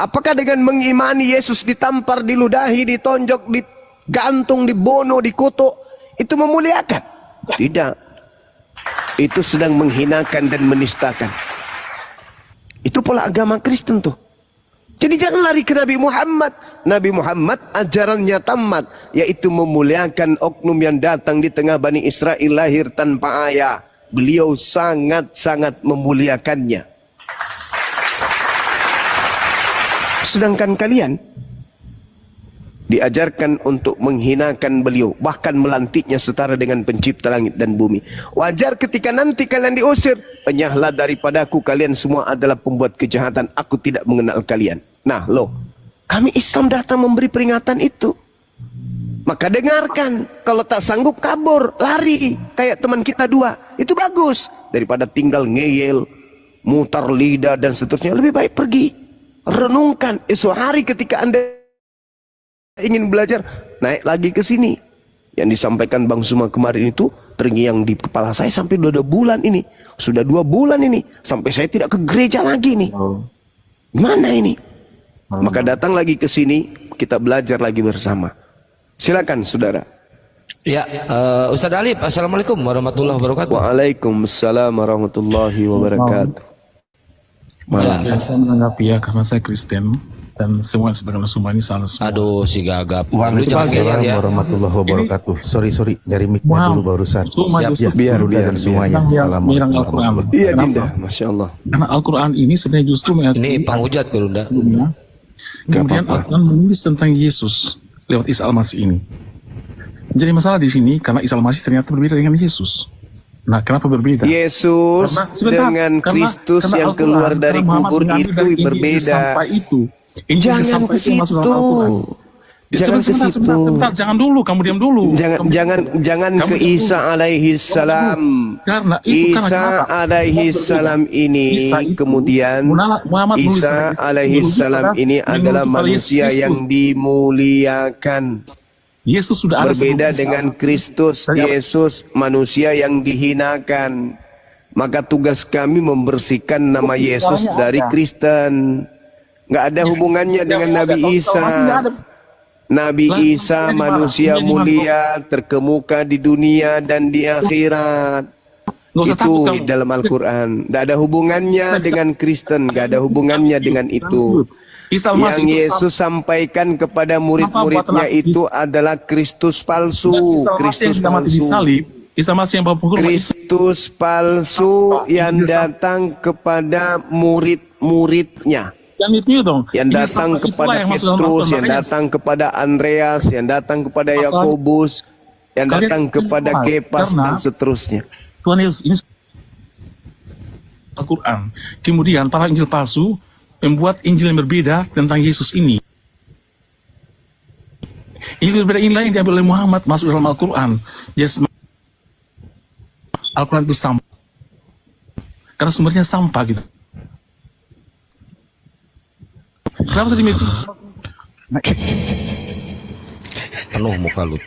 Apakah dengan mengimani Yesus ditampar, diludahi, ditonjok, digantung, dibunuh, dikutuk, itu memuliakan? Tidak. Itu sedang menghinakan dan menistakan. Itu pola agama Kristen tuh. Jadi jangan lari ke Nabi Muhammad. Nabi Muhammad ajarannya tamat, yaitu memuliakan oknum yang datang di tengah Bani Israel lahir tanpa ayah. Beliau sangat-sangat memuliakannya. Sedangkan kalian diajarkan untuk menghinakan beliau, bahkan melantiknya setara dengan pencipta langit dan bumi. Wajar ketika nanti kalian diusir, enyahlah daripadaku, kalian semua adalah pembuat kejahatan, aku tidak mengenal kalian. Nah loh, kami Islam datang memberi peringatan itu. Maka dengarkan, kalau tak sanggup kabur, lari, kayak teman kita dua, itu bagus. Daripada tinggal ngeyel, mutar lidah dan seterusnya, lebih baik pergi. Renungkan, esok hari ketika Anda ingin belajar, naik lagi ke sini. Yang disampaikan Bang Suma kemarin itu terngiang di kepala saya sampai 2 bulan ini. Sudah 2 bulan ini, sampai saya tidak ke gereja lagi nih. Gimana ini? Maka datang lagi ke sini, kita belajar lagi bersama. Silakan saudara. Ya, Ustaz Alif, assalamualaikum warahmatullahi wabarakatuh. Waalaikumsalam warahmatullahi wabarakatuh. Ya, saya menanggapi ya, karena saya Kristen dan semua sebagai semua ini salah semua. Aduh, si gagap. Waalaikumsalam warahmatullahi wabarakatuh. Sorry, nyari mic-nya dulu barusan. Siap, ya, biar dan semuanya. Al-Quran. Iya Dinda, Masya Allah. Karena Al-Quran ini sebenarnya justru ini penghujat ke Dinda. Kemudian Al-Quran menulis tentang Yesus lewat Isa Al-Masih ini. Jadi masalah di sini karena Isa Al-Masih ternyata berbeda dengan Yesus. Nah, kenapa berbeda? Yesus dengan Kristus yang keluar dari kubur itu berbeda. Jangan ke situ. Jangan ke situ. Jangan dulu, kamu diam dulu. Jangan ke Isa alaihi salam. Karena Isa alaihi salam ini kemudian Isa alaihi salam ini adalah manusia yang dimuliakan. Yesus sudah ada berbeda dengan Kristus. Yesus manusia yang dihinakan. Maka tugas kami membersihkan nama Yesus dari Kristen. Nggak ada hubungannya dengan Nabi Isa. Nabi Isa manusia mulia, terkemuka di dunia dan di akhirat. Itu dalam Al-Quran. Nggak ada hubungannya dengan Kristen. Nggak ada hubungannya dengan itu. Yang Yesus sampaikan kepada murid-muridnya itu adalah Kristus palsu. Kristus palsu. Kristus palsu yang datang kepada murid-muridnya. Yang datang kepada Petrus, yang datang kepada Andreas, yang datang kepada Yakobus, yang datang kepada Kepas dan seterusnya. Tuhan Yesus ini Al-Quran. Kemudian para injil palsu membuat Injil yang berbeda tentang Yesus ini. Injil berbeda inilah yang diambil oleh Muhammad masuk dalam Al-Quran. Yes, Al-Quran itu sampah. Karena sumbernya sampah gitu. Kenapa sedih itu? Penuh muka lu.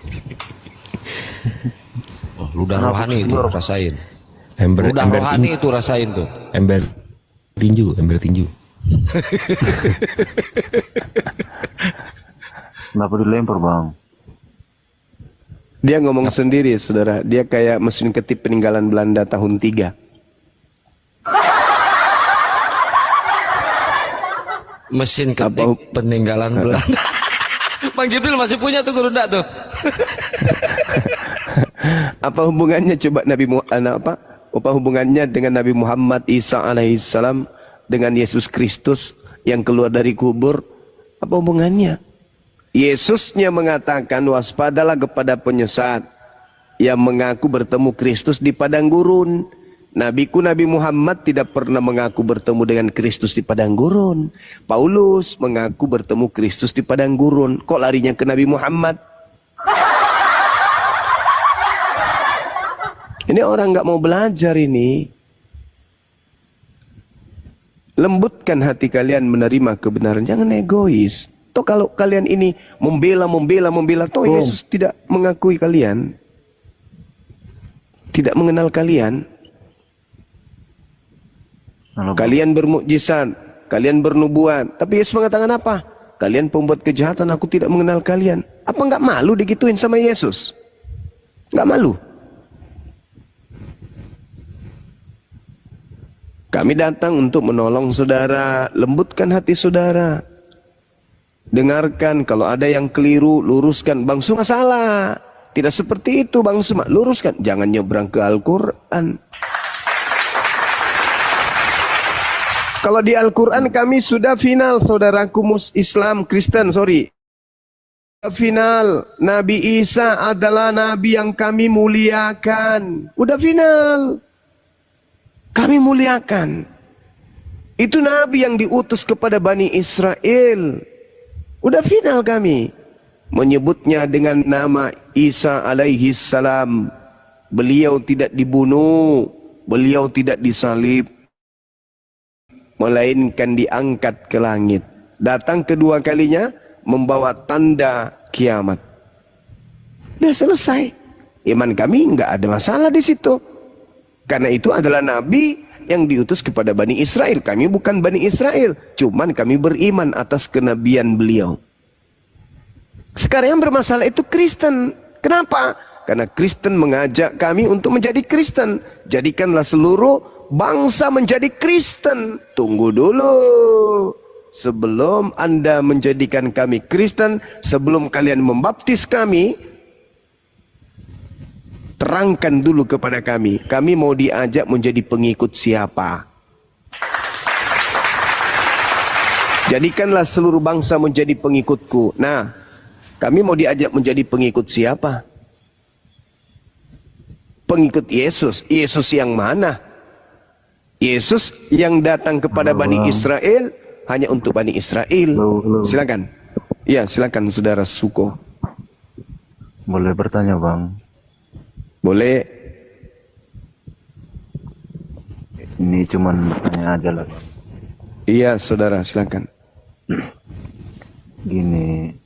Oh, ludah rohani itu rasain. Ludah rohani itu rasain tuh. Ember tinju. Kenapa dilempar bang? Dia ngomong sendiri saudara. Dia kayak mesin ketip peninggalan Belanda tahun 3. Mesin ketik peninggalan Belanda. Bang Jibril masih punya tuh gerunda tuh. Apa hubungannya coba apa hubungannya dengan Nabi Muhammad Isa alaihissalam dengan Yesus Kristus yang keluar dari kubur? Apa hubungannya? Yesusnya mengatakan waspadalah kepada penyesat yang mengaku bertemu Kristus di padang gurun. Nabiku Nabi Muhammad tidak pernah mengaku bertemu dengan Kristus di padang gurun. Paulus mengaku bertemu Kristus di padang gurun. Kok larinya ke Nabi Muhammad? Ini orang nggak mau belajar ini. Lembutkan hati kalian menerima kebenaran. Jangan egois. Toh kalau kalian ini membela, toh Yesus tidak mengakui kalian. Tidak mengenal kalian. Kalian bermukjizat, kalian bernubuat. Tapi Yesus mengatakan apa? Kalian pembuat kejahatan, aku tidak mengenal kalian. Apa nggak malu digituin sama Yesus? Nggak malu? Kami datang untuk menolong saudara, lembutkan hati saudara. Dengarkan, kalau ada yang keliru, luruskan. Bang Suma salah. Tidak seperti itu Bang Suma, luruskan. Jangan nyebrang ke Al-Quran. Kalau di Al-Quran kami sudah final, saudaraku Islam, Kristen, sorry. Final, Nabi Isa adalah Nabi yang kami muliakan. Udah final. Kami muliakan. Itu Nabi yang diutus kepada Bani Israel. Udah final kami. Menyebutnya dengan nama Isa alaihi salam. Beliau tidak dibunuh. Beliau tidak disalib. Melainkan diangkat ke langit. Datang kedua kalinya membawa tanda kiamat. Udah selesai. Iman kami nggak ada masalah di situ. Karena itu adalah Nabi yang diutus kepada Bani Israel. Kami bukan Bani Israel. Cuman kami beriman atas kenabian beliau. Sekarang yang bermasalah itu Kristen. Kenapa? Karena Kristen mengajak kami untuk menjadi Kristen. Jadikanlah seluruh bangsa menjadi Kristen. Tunggu dulu. Sebelum Anda menjadikan kami Kristen, sebelum kalian membaptis kami, terangkan dulu kepada kami mau diajak menjadi pengikut siapa? Jadikanlah seluruh bangsa menjadi pengikutku. Nah, kami mau diajak menjadi pengikut siapa? Pengikut Yesus. Yesus yang mana? Yesus yang datang kepada Bani Israel hanya untuk Bani Israel. Silakan. Ya, silakan saudara Suko. Boleh bertanya, Bang? Boleh. Ini cuman bertanya aja lah. Iya, saudara, silakan. Gini,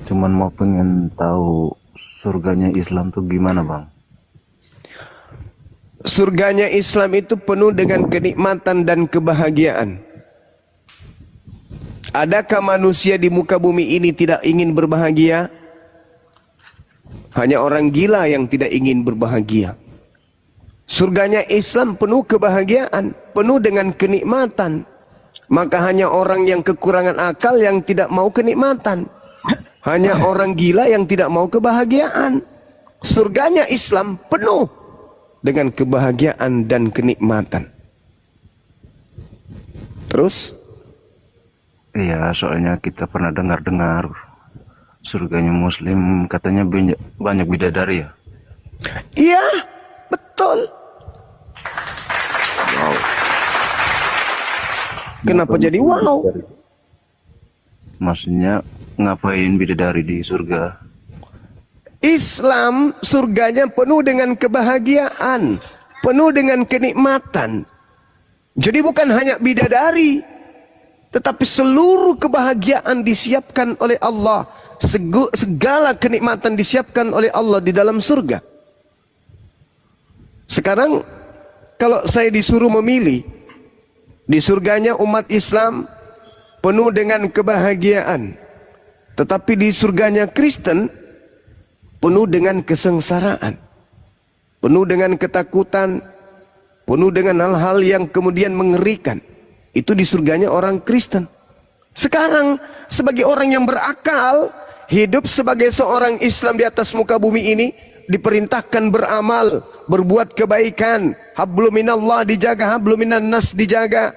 cuman mau pengen tahu surganya Islam tuh gimana, Bang? Surganya Islam itu penuh dengan kenikmatan dan kebahagiaan. Adakah manusia di muka bumi ini tidak ingin berbahagia? Hanya orang gila yang tidak ingin berbahagia. Surganya Islam penuh kebahagiaan, penuh dengan kenikmatan. Maka hanya orang yang kekurangan akal yang tidak mau kenikmatan. Hanya orang gila yang tidak mau kebahagiaan. Surganya Islam penuh dengan kebahagiaan dan kenikmatan. Terus? Iya, soalnya kita pernah dengar-dengar surganya Muslim katanya banyak bidadari ya. Iya, betul. Wow. Kenapa jadi wow? Maksudnya ngapain bidadari di surga? Islam surganya penuh dengan kebahagiaan, penuh dengan kenikmatan. Jadi bukan hanya bidadari, tetapi seluruh kebahagiaan disiapkan oleh Allah. Segala kenikmatan disiapkan oleh Allah di dalam surga. Sekarang kalau saya disuruh memilih, di surganya umat Islam penuh dengan kebahagiaan. Tetapi di surganya Kristen penuh dengan kesengsaraan, penuh dengan ketakutan, penuh dengan hal-hal yang kemudian mengerikan. Itu di surganya orang Kristen. Sekarang sebagai orang yang berakal, hidup sebagai seorang Islam di atas muka bumi ini, diperintahkan beramal, berbuat kebaikan. Hablum minallah dijaga, hablum minan nas dijaga.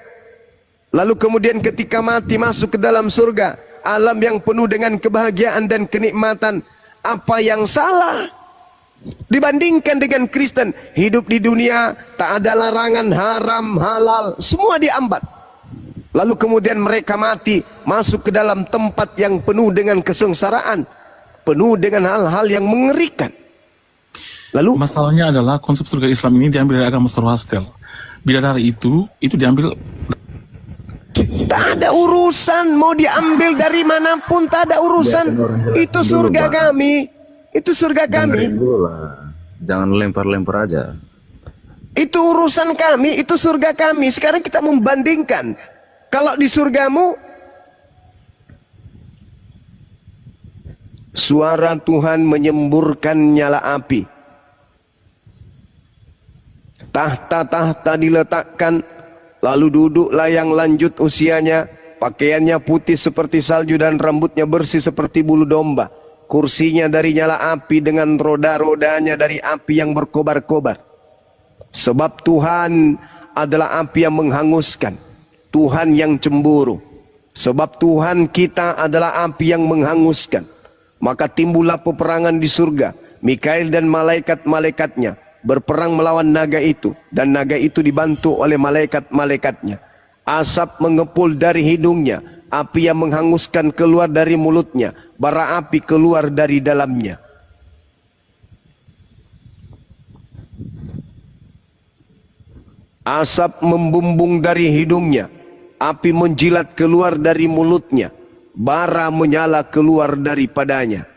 Lalu kemudian ketika mati masuk ke dalam surga, alam yang penuh dengan kebahagiaan dan kenikmatan. Apa yang salah dibandingkan dengan Kristen? Hidup di dunia tak ada larangan haram halal, semua diambat. Lalu kemudian mereka mati masuk ke dalam tempat yang penuh dengan kesengsaraan, penuh dengan hal-hal yang mengerikan. Lalu Masalahnya adalah konsep surga Islam ini diambil dari agama Zoroaster. Bidadari itu diambil. tak ada urusan mau diambil dari manapun, tak ada urusan. Itu surga kami, itu surga kami. Jangan lempar-lempar aja. Itu urusan kami, itu surga kami. Sekarang kita membandingkan Kalau di surgamu, suara Tuhan menyemburkan nyala api. Tahta-tahta diletakkan, lalu duduklah yang lanjut usianya, pakaiannya putih seperti salju dan rambutnya bersih seperti bulu domba. Kursinya dari nyala api dengan roda-rodanya dari api yang berkobar-kobar. Sebab Tuhan adalah api yang menghanguskan, Tuhan yang cemburu. Sebab Tuhan kita adalah api yang menghanguskan. Maka timbullah peperangan di surga. Mikail dan malaikat-malaikatnya berperang melawan naga itu, dan naga itu dibantu oleh malaikat-malaikatnya. Asap mengepul dari hidungnya, api yang menghanguskan keluar dari mulutnya, bara api keluar dari dalamnya. Asap membumbung dari hidungnya, api menjilat keluar dari mulutnya, bara menyala keluar daripadanya.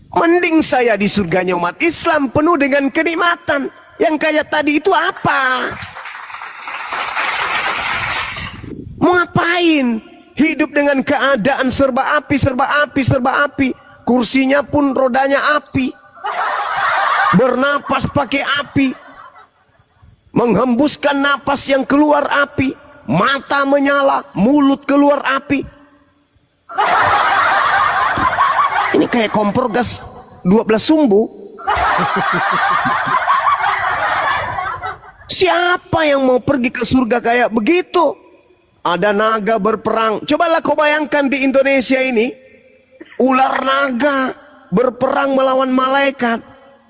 Mending saya di surganya umat Islam penuh dengan kenikmatan. Yang kayak tadi itu apa? Mau ngapain? Hidup dengan keadaan serba api, serba api, serba api. Kursinya pun rodanya api. Bernapas pakai api. Menghembuskan napas yang keluar api. Mata menyala, mulut keluar api. Ini kayak kompor gas 12 sumbu. Siapa yang mau pergi ke surga kayak begitu? Ada naga berperang. Cobalah kau bayangkan di Indonesia ini, ular naga berperang melawan malaikat.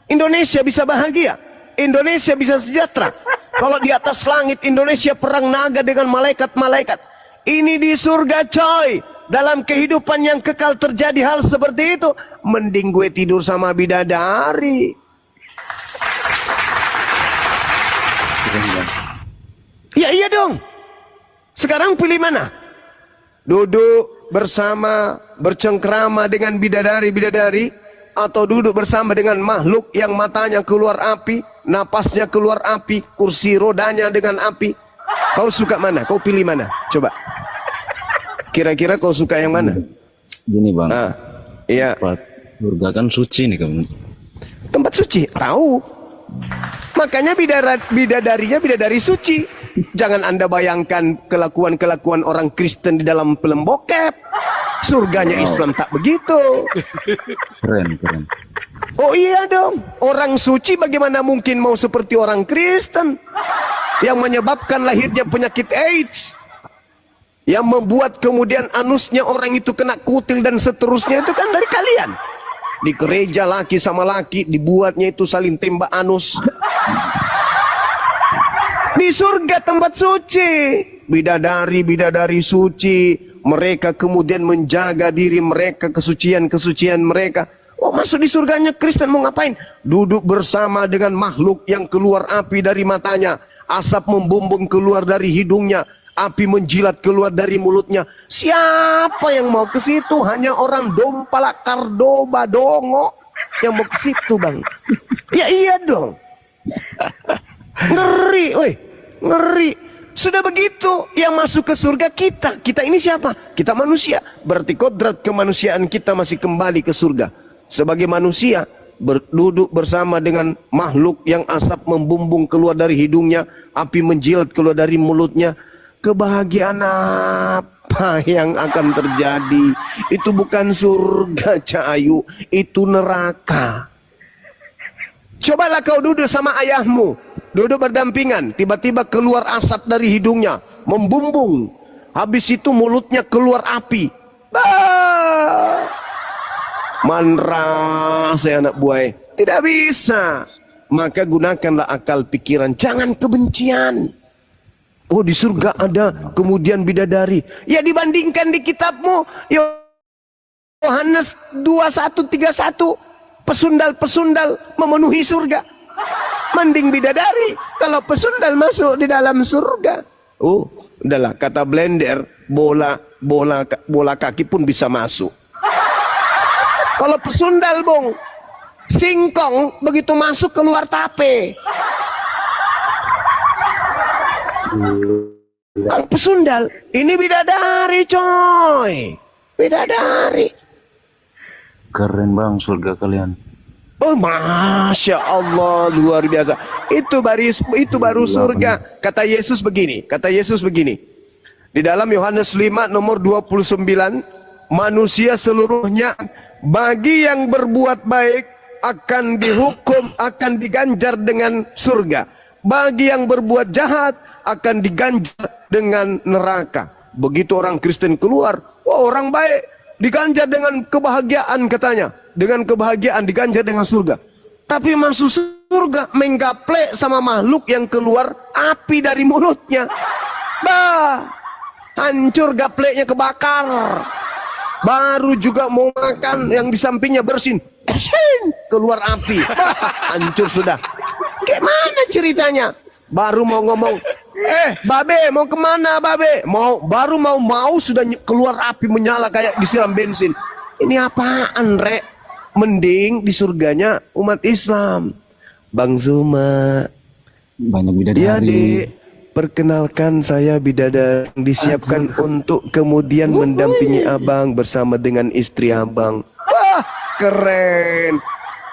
Indonesia bisa bahagia, Indonesia bisa sejahtera. Kalau di atas langit Indonesia perang naga dengan malaikat-malaikat. Ini di surga coy. Dalam kehidupan yang kekal terjadi hal seperti itu, mending gue tidur sama bidadari. Ya iya dong. Sekarang pilih mana? Duduk bersama, bercengkrama dengan bidadari-bidadari, atau duduk bersama dengan makhluk yang matanya keluar api, napasnya keluar api, kursi rodanya dengan api. Kau suka mana? Kau pilih mana? Coba. Kira-kira kau suka yang mana? Gini bang, iya. tempat surga kan suci nih kamu. Tempat suci, tahu. Makanya bidadarinya bidadari suci. Jangan Anda bayangkan kelakuan-kelakuan orang Kristen di dalam film bokep. Surganya Islam tak begitu. Keren, keren. Oh iya dong. Orang suci bagaimana mungkin mau seperti orang Kristen yang menyebabkan lahirnya penyakit AIDS, yang membuat kemudian anusnya orang itu kena kutil dan seterusnya, itu kan dari kalian. Di gereja laki sama laki dibuatnya itu saling tembak anus. Di surga tempat suci, bidadari-bidadari suci, mereka kemudian menjaga diri mereka, kesucian-kesucian mereka. Oh, masuk di surganya Kristen mau ngapain? Duduk bersama dengan makhluk yang keluar api dari matanya, asap membumbung keluar dari hidungnya, api menjilat keluar dari mulutnya. Siapa yang mau ke situ? Hanya orang dompala, kardoba, dongo yang mau ke situ, bang. Ya iya dong. Ngeri, woi, ngeri. Sudah begitu, yang masuk ke surga kita. Kita ini siapa? Kita manusia. Berarti kodrat kemanusiaan kita masih kembali ke surga. Sebagai manusia, duduk bersama dengan makhluk yang asap membumbung keluar dari hidungnya, api menjilat keluar dari mulutnya. Kebahagiaan apa yang akan terjadi? Itu bukan surga, Cahayu, itu neraka. Cobalah kau duduk sama ayahmu, duduk berdampingan, tiba-tiba keluar asap dari hidungnya, membumbung. Habis itu mulutnya keluar api. Bah! Manra saya anak buah. Tidak bisa. Maka gunakanlah akal pikiran, jangan kebencian. Oh, di surga ada kemudian bidadari. Ya dibandingkan di kitabmu Yohanes 21:31, pesundal-pesundal memenuhi surga. Mending bidadari kalau pesundal masuk di dalam surga. Oh, udahlah, kata blender, bola kaki pun bisa masuk. Kalau pesundal, bong, singkong begitu masuk keluar tape. Kalau pesundal, ini bidadari coy. Bidadari. Keren bang surga kalian. Oh, Masya Allah, luar biasa. Itu baru surga. Kata Yesus begini. Di dalam Yohanes 5 nomor 29, manusia seluruhnya bagi yang berbuat baik akan dihukum, akan diganjar dengan surga. Bagi yang berbuat jahat akan diganjar dengan neraka. Begitu orang Kristen keluar, wah orang baik diganjar dengan kebahagiaan katanya. Dengan kebahagiaan diganjar dengan surga. Tapi masuk surga menggaplek sama makhluk yang keluar api dari mulutnya. Bah, hancur gapleknya, kebakar. Baru juga mau makan yang di sampingnya bersin, keluar api. Bah, hancur sudah. Gimana ceritanya? Baru mau ngomong, babe mau kemana babe? Baru mau sudah keluar api menyala kayak disiram bensin. Ini apaan rek? Mending di surganya umat Islam. Bang Zuma, Banyak bidadari. ya dek, perkenalkan saya bidadari yang disiapkan untuk kemudian mendampingi abang bersama dengan istri abang. Wah, keren.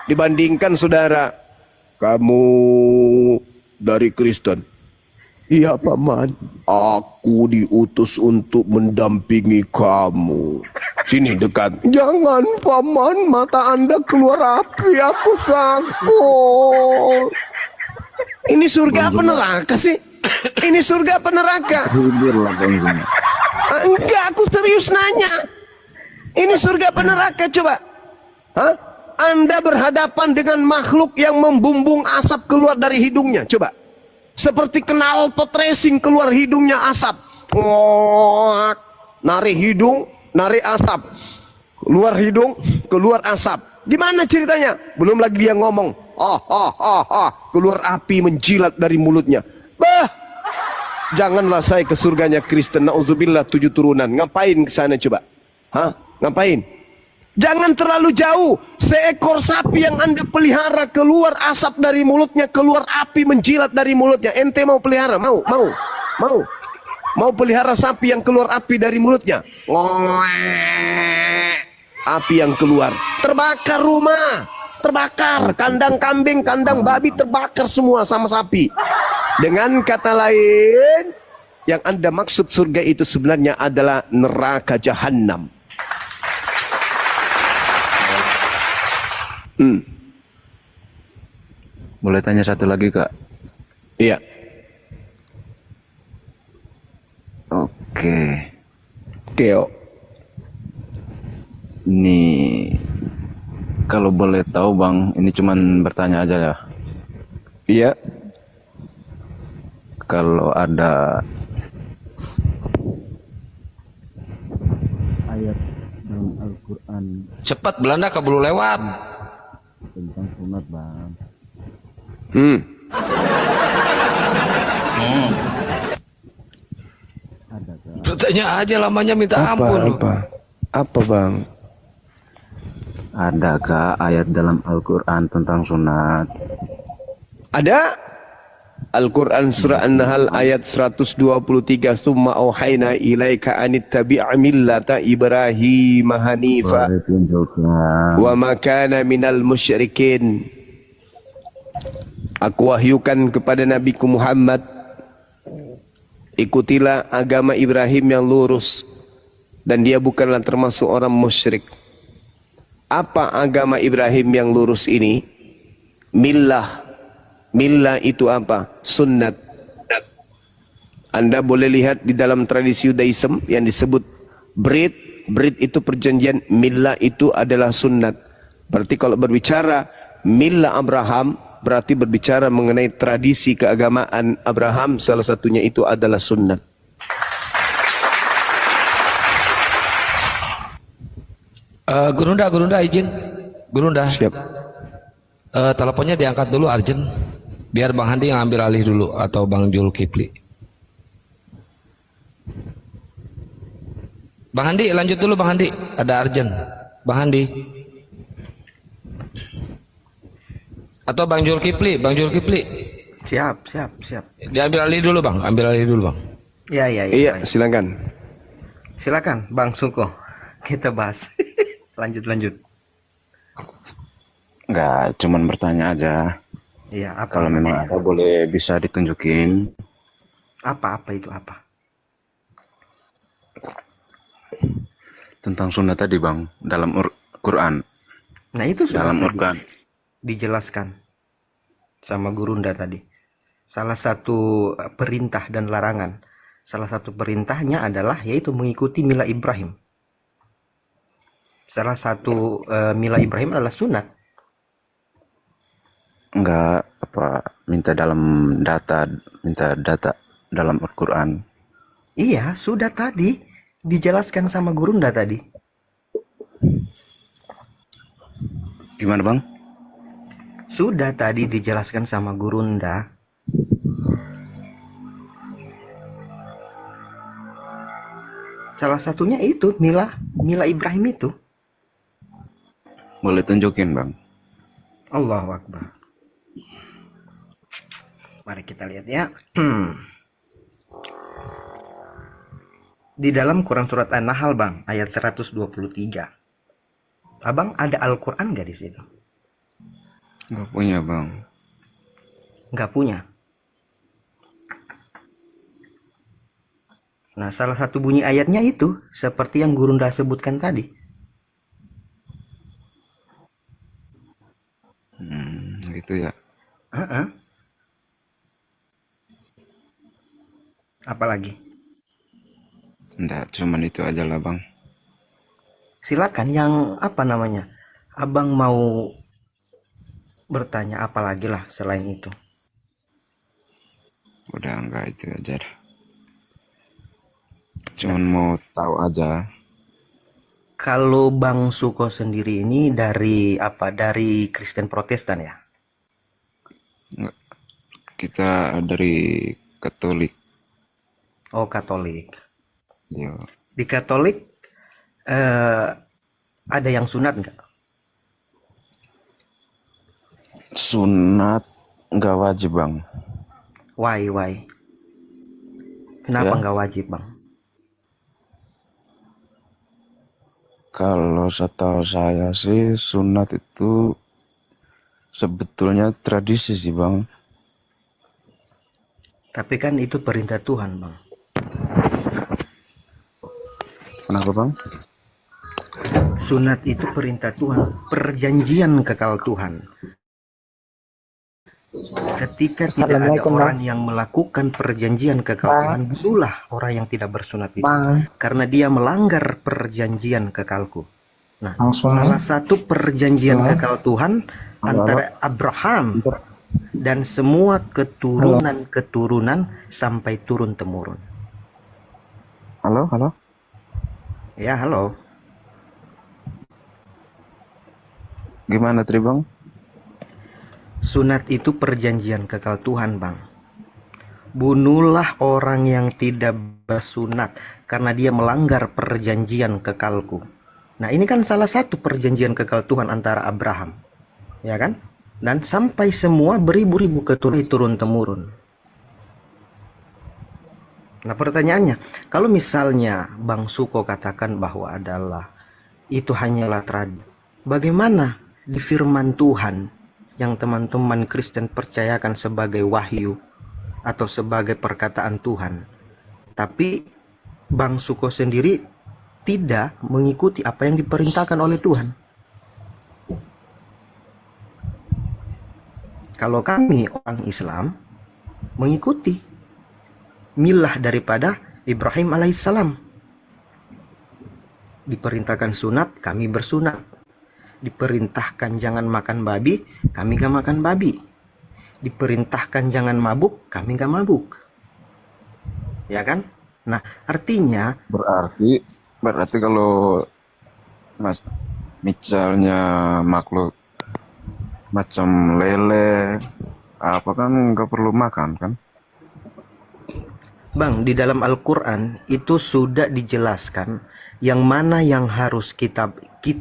Dibandingkan saudara, kamu dari Kristen. Iya paman, aku diutus untuk mendampingi kamu. Sini dekat. Jangan paman, mata anda keluar api, aku takut. Ini surga apa neraka sih? Ini surga apa neraka? Hibur lah bang Zuma. Enggak, aku serius nanya. Ini surga apa neraka coba? Hah? Anda berhadapan dengan makhluk yang membumbung asap keluar dari hidungnya. Coba. Seperti knalpot racing keluar hidungnya asap. Narik hidung, narik asap. Keluar hidung, keluar asap. Gimana ceritanya? Belum lagi dia ngomong. Keluar api menjilat dari mulutnya. Bah, janganlah saya ke surganya Kristen. Nauzubillah 7 turunan. Ngapain ke sana coba? Hah? Ngapain? Jangan terlalu jauh. Seekor sapi yang anda pelihara keluar asap dari mulutnya, keluar api menjilat dari mulutnya. Ente mau pelihara? Mau pelihara sapi yang keluar api dari mulutnya? Api yang keluar. Terbakar rumah. Terbakar. Kandang kambing, kandang babi terbakar semua sama sapi. Dengan kata lain, yang anda maksud surga itu sebenarnya adalah neraka jahanam. Boleh tanya satu lagi kak? Iya. Oke. Keo. Ini kalau boleh tahu bang, ini cuman bertanya aja ya. Iya. Kalau ada ayat dalam Al-Quran Cepat Belanda keburu lewat. tentang sunat bang, ada kak? Bertanya aja lamanya minta ampun. Apa bang? Ada kak ayat dalam Al-Quran tentang sunat? Ada. Al-Quran surah An-Nahl ayat 123. Summa auhayna ilaika anittabi'a millata Ibrahim hanifa Boleh tunjukkan. wa ma kana minal musyrikin. Aku wahyukan kepada Nabiku Muhammad, ikutilah agama Ibrahim yang lurus dan dia bukanlah termasuk orang musyrik. Apa agama Ibrahim yang lurus ini? Millah. Millah itu apa? Sunnat. Anda boleh lihat di dalam tradisi Judaism yang disebut Brit. Brit itu perjanjian, millah itu adalah sunnat. Berarti kalau berbicara millah Abraham, berarti berbicara mengenai tradisi keagamaan Abraham, salah satunya itu adalah sunnat. Gurunda izin. Gurunda. Siap. Teleponnya diangkat dulu Arjen. Biar Bang Handi yang ambil alih dulu atau Bang Zulkifli. Bang Handi lanjut dulu Bang Handi. Ada Arjen. Bang Handi. Atau Bang Zulkifli, Bang Zulkifli. Siap. Diambil alih dulu Bang, ambil alih dulu Bang. Ya, ya, ya. Iya, Baik. silakan. Silakan, Bang Suko. Kita bahas. Lanjut. Nggak, cuman bertanya aja. Iya, apa? Kalau memang ada boleh bisa ditunjukin. Apa itu apa? Tentang sunnah tadi bang, dalam Quran. Nah, itu sudah Dalam tadi Quran. dijelaskan sama Gurunda tadi. Salah satu perintah dan larangan. Salah satu perintahnya adalah yaitu mengikuti mila Ibrahim. Salah satu mila Ibrahim adalah sunat. Enggak, minta data dalam Al-Quran. Iya, sudah tadi dijelaskan sama Gurunda tadi. Gimana bang? Sudah tadi dijelaskan sama Gurunda. Salah satunya itu mila Ibrahim itu. Boleh tunjukin bang? Allahu Akbar. Mari kita lihat ya. Di dalam Quran surat An-Nahl bang, ayat 123. Abang ada Al-Quran gak di situ? Nggak punya bang. Nggak punya. Nah, salah satu bunyi ayatnya itu seperti yang Gurunda sebutkan tadi. Gitu ya. Apalagi? Enggak, cuman itu aja lah bang. Silakan yang apa namanya? Abang mau bertanya apa lagi lah selain itu. Udah enggak, itu aja dah. Cuman mau tahu aja. Kalau Bang Suko sendiri ini dari apa? Dari Kristen Protestan ya? Enggak. Kita dari Katolik. Oh, Katolik. Yo. Di Katolik ada yang sunat nggak? Sunat enggak wajib bang. Why? Kenapa Ya. nggak wajib bang? Kalau setahu saya sih sunat itu sebetulnya tradisi sih bang. Tapi kan itu perintah Tuhan bang. Kenapa bang? Sunat itu perintah Tuhan, perjanjian kekal Tuhan. Ketika tidak ada orang yang melakukan perjanjian kekal Tuhan, itulah orang yang tidak bersunat itu. Karena dia melanggar perjanjian kekalku. Nah, salah satu perjanjian kekal Tuhan antara Abraham dan semua keturunan sampai turun-temurun. Halo? Ya, halo. Gimana tadi bang? Sunat itu perjanjian kekal Tuhan bang. Bunuhlah orang yang tidak bersunat karena dia melanggar perjanjian kekalku. Nah, ini kan salah satu perjanjian kekal Tuhan antara Abraham, ya kan? Dan sampai semua beribu-ribu keturunan turun-temurun. Nah, pertanyaannya, kalau misalnya Bang Suko katakan bahwa adalah itu hanyalah tradisi, bagaimana di firman Tuhan yang teman-teman Kristen percayakan sebagai wahyu atau sebagai perkataan Tuhan, tapi Bang Suko sendiri tidak mengikuti apa yang diperintahkan oleh Tuhan? Kalau kami orang Islam mengikuti milah daripada Ibrahim alaihissalam, diperintahkan sunat, kami bersunat. Diperintahkan jangan makan babi, kami gak makan babi. Diperintahkan jangan mabuk, kami gak mabuk. Ya kan? Nah, artinya Berarti kalau misalnya makhluk macam lele apa kan nggak perlu makan kan? Bang, di dalam Al-Quran itu sudah dijelaskan yang mana yang harus kita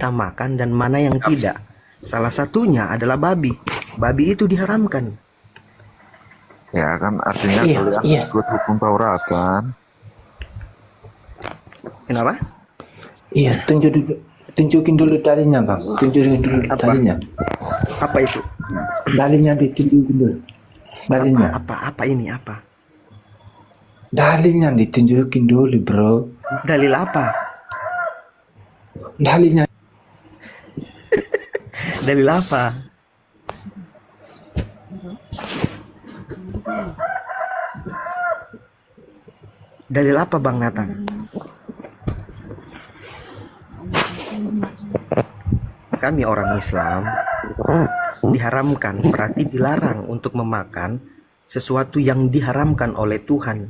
makan dan mana yang tidak. Salah satunya adalah babi. Babi itu diharamkan. Ya kan artinya kalian ikut hukum Taurat kan? Kenapa? Iya, tunjukin dulu dalilnya bang. Tunjukin dulu Apa? dalilnya. Apa itu? Dalilnya ditunjukin dulu. Dalilnya. Apa ini apa? Dalilnya ditunjukin dulu bro. Dalil apa? Dalilnya. Dalil apa? Dalil apa Bang Nathan? Kami orang Islam diharamkan, berarti dilarang untuk memakan sesuatu yang diharamkan oleh Tuhan.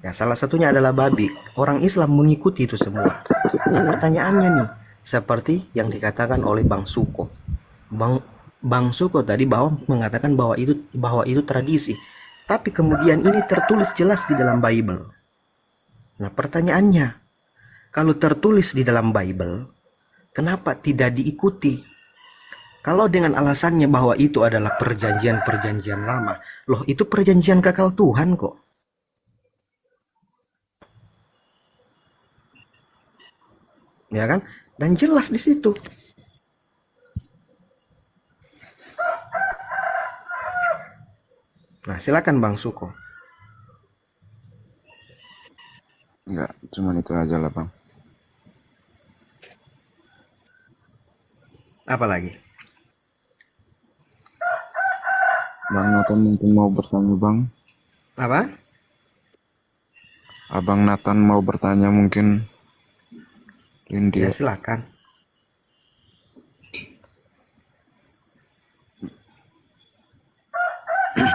Ya, salah satunya adalah babi. Orang Islam mengikuti itu semua. Nah, pertanyaannya nih, seperti yang dikatakan oleh Bang Suko. Bang Suko tadi mengatakan bahwa itu tradisi. Tapi kemudian ini tertulis jelas di dalam Bible. Nah, pertanyaannya, kalau tertulis di dalam Bible, kenapa tidak diikuti? Kalau dengan alasannya bahwa itu adalah perjanjian-perjanjian lama, loh itu perjanjian kekal Tuhan kok. Ya kan? Dan jelas di situ. Nah, silakan Bang Suko. Enggak, cuman itu aja lah bang. Apa lagi? Bang Nathan mungkin mau bertanya bang. Apa? Abang Nathan mau bertanya mungkin. Lindy. Ya silakan.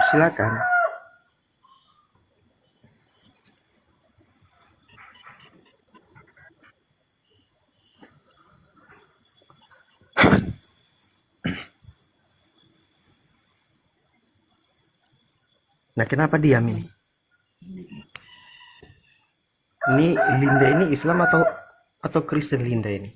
Silakan. Nah, kenapa diam ini? Ini Linda ini Islam atau Kristen Linda ini?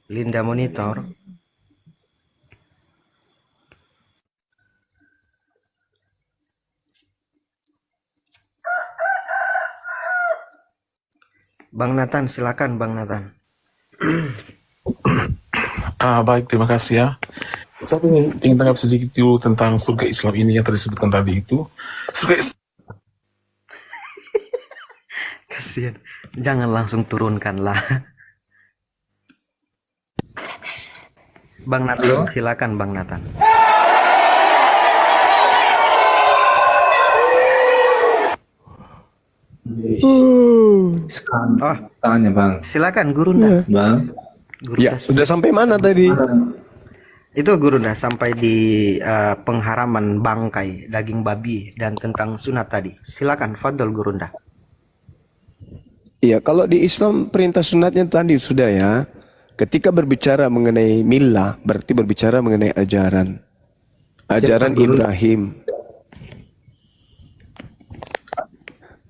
Linda monitor. Bang Nathan, silakan Bang Nathan. Baik, terima kasih ya. Saya ingin tanggap sedikit dulu tentang surga Islam ini yang tadi disebutkan tadi itu. Surga Islam. Kasihan. Jangan langsung turunkanlah. Bang Nathan, silakan Bang Nathan. Sekarang Oh, tanya bang. silakan Gurunda. Bang. Ya, sudah sampai mana tadi? Itu Gurunda sampai di pengharaman bangkai daging babi dan tentang sunat tadi. Silakan Fadol Gurunda. Iya, kalau di Islam perintah sunatnya tadi sudah ya. Ketika berbicara mengenai millah, berarti berbicara mengenai ajaran. Ajaran Ibrahim.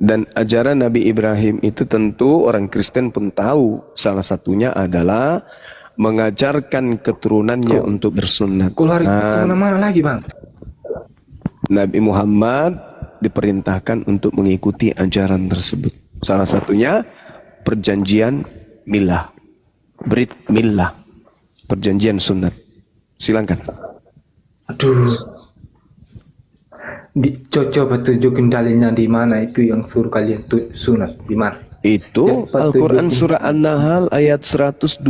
Dan ajaran Nabi Ibrahim itu tentu orang Kristen pun tahu. Salah satunya adalah mengajarkan keturunannya untuk bersunat. Kau lari kemana-mana lagi bang? Nabi Muhammad diperintahkan untuk mengikuti ajaran tersebut. Salah satunya perjanjian millah, Brit millah, perjanjian sunat. Silakan. Aduh. Coba tunjukin dalilnya di mana itu yang suruh kalian sunat di mana? Itu Al-Quran surah An-Nahl ayat 123.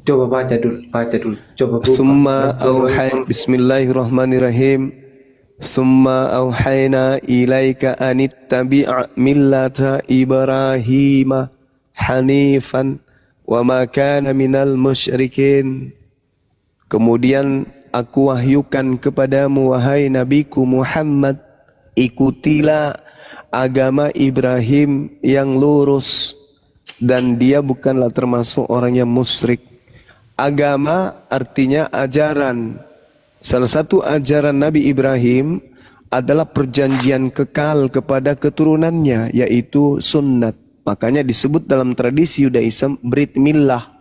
Coba baca dulu. Coba buka. Summa Bismillahirrahmanirrahim. Summa auhayna ilaika anittabi' millata Ibrahim hanifan wa ma kana minal musyrikin. Kemudian aku wahyukan kepadamu wahai nabiku Muhammad, ikutilah agama Ibrahim yang lurus dan dia bukanlah termasuk orang yang musyrik. Agama artinya ajaran. Salah satu ajaran Nabi Ibrahim adalah perjanjian kekal kepada keturunannya, yaitu sunnat. Makanya disebut dalam tradisi Yudaism Brit millah.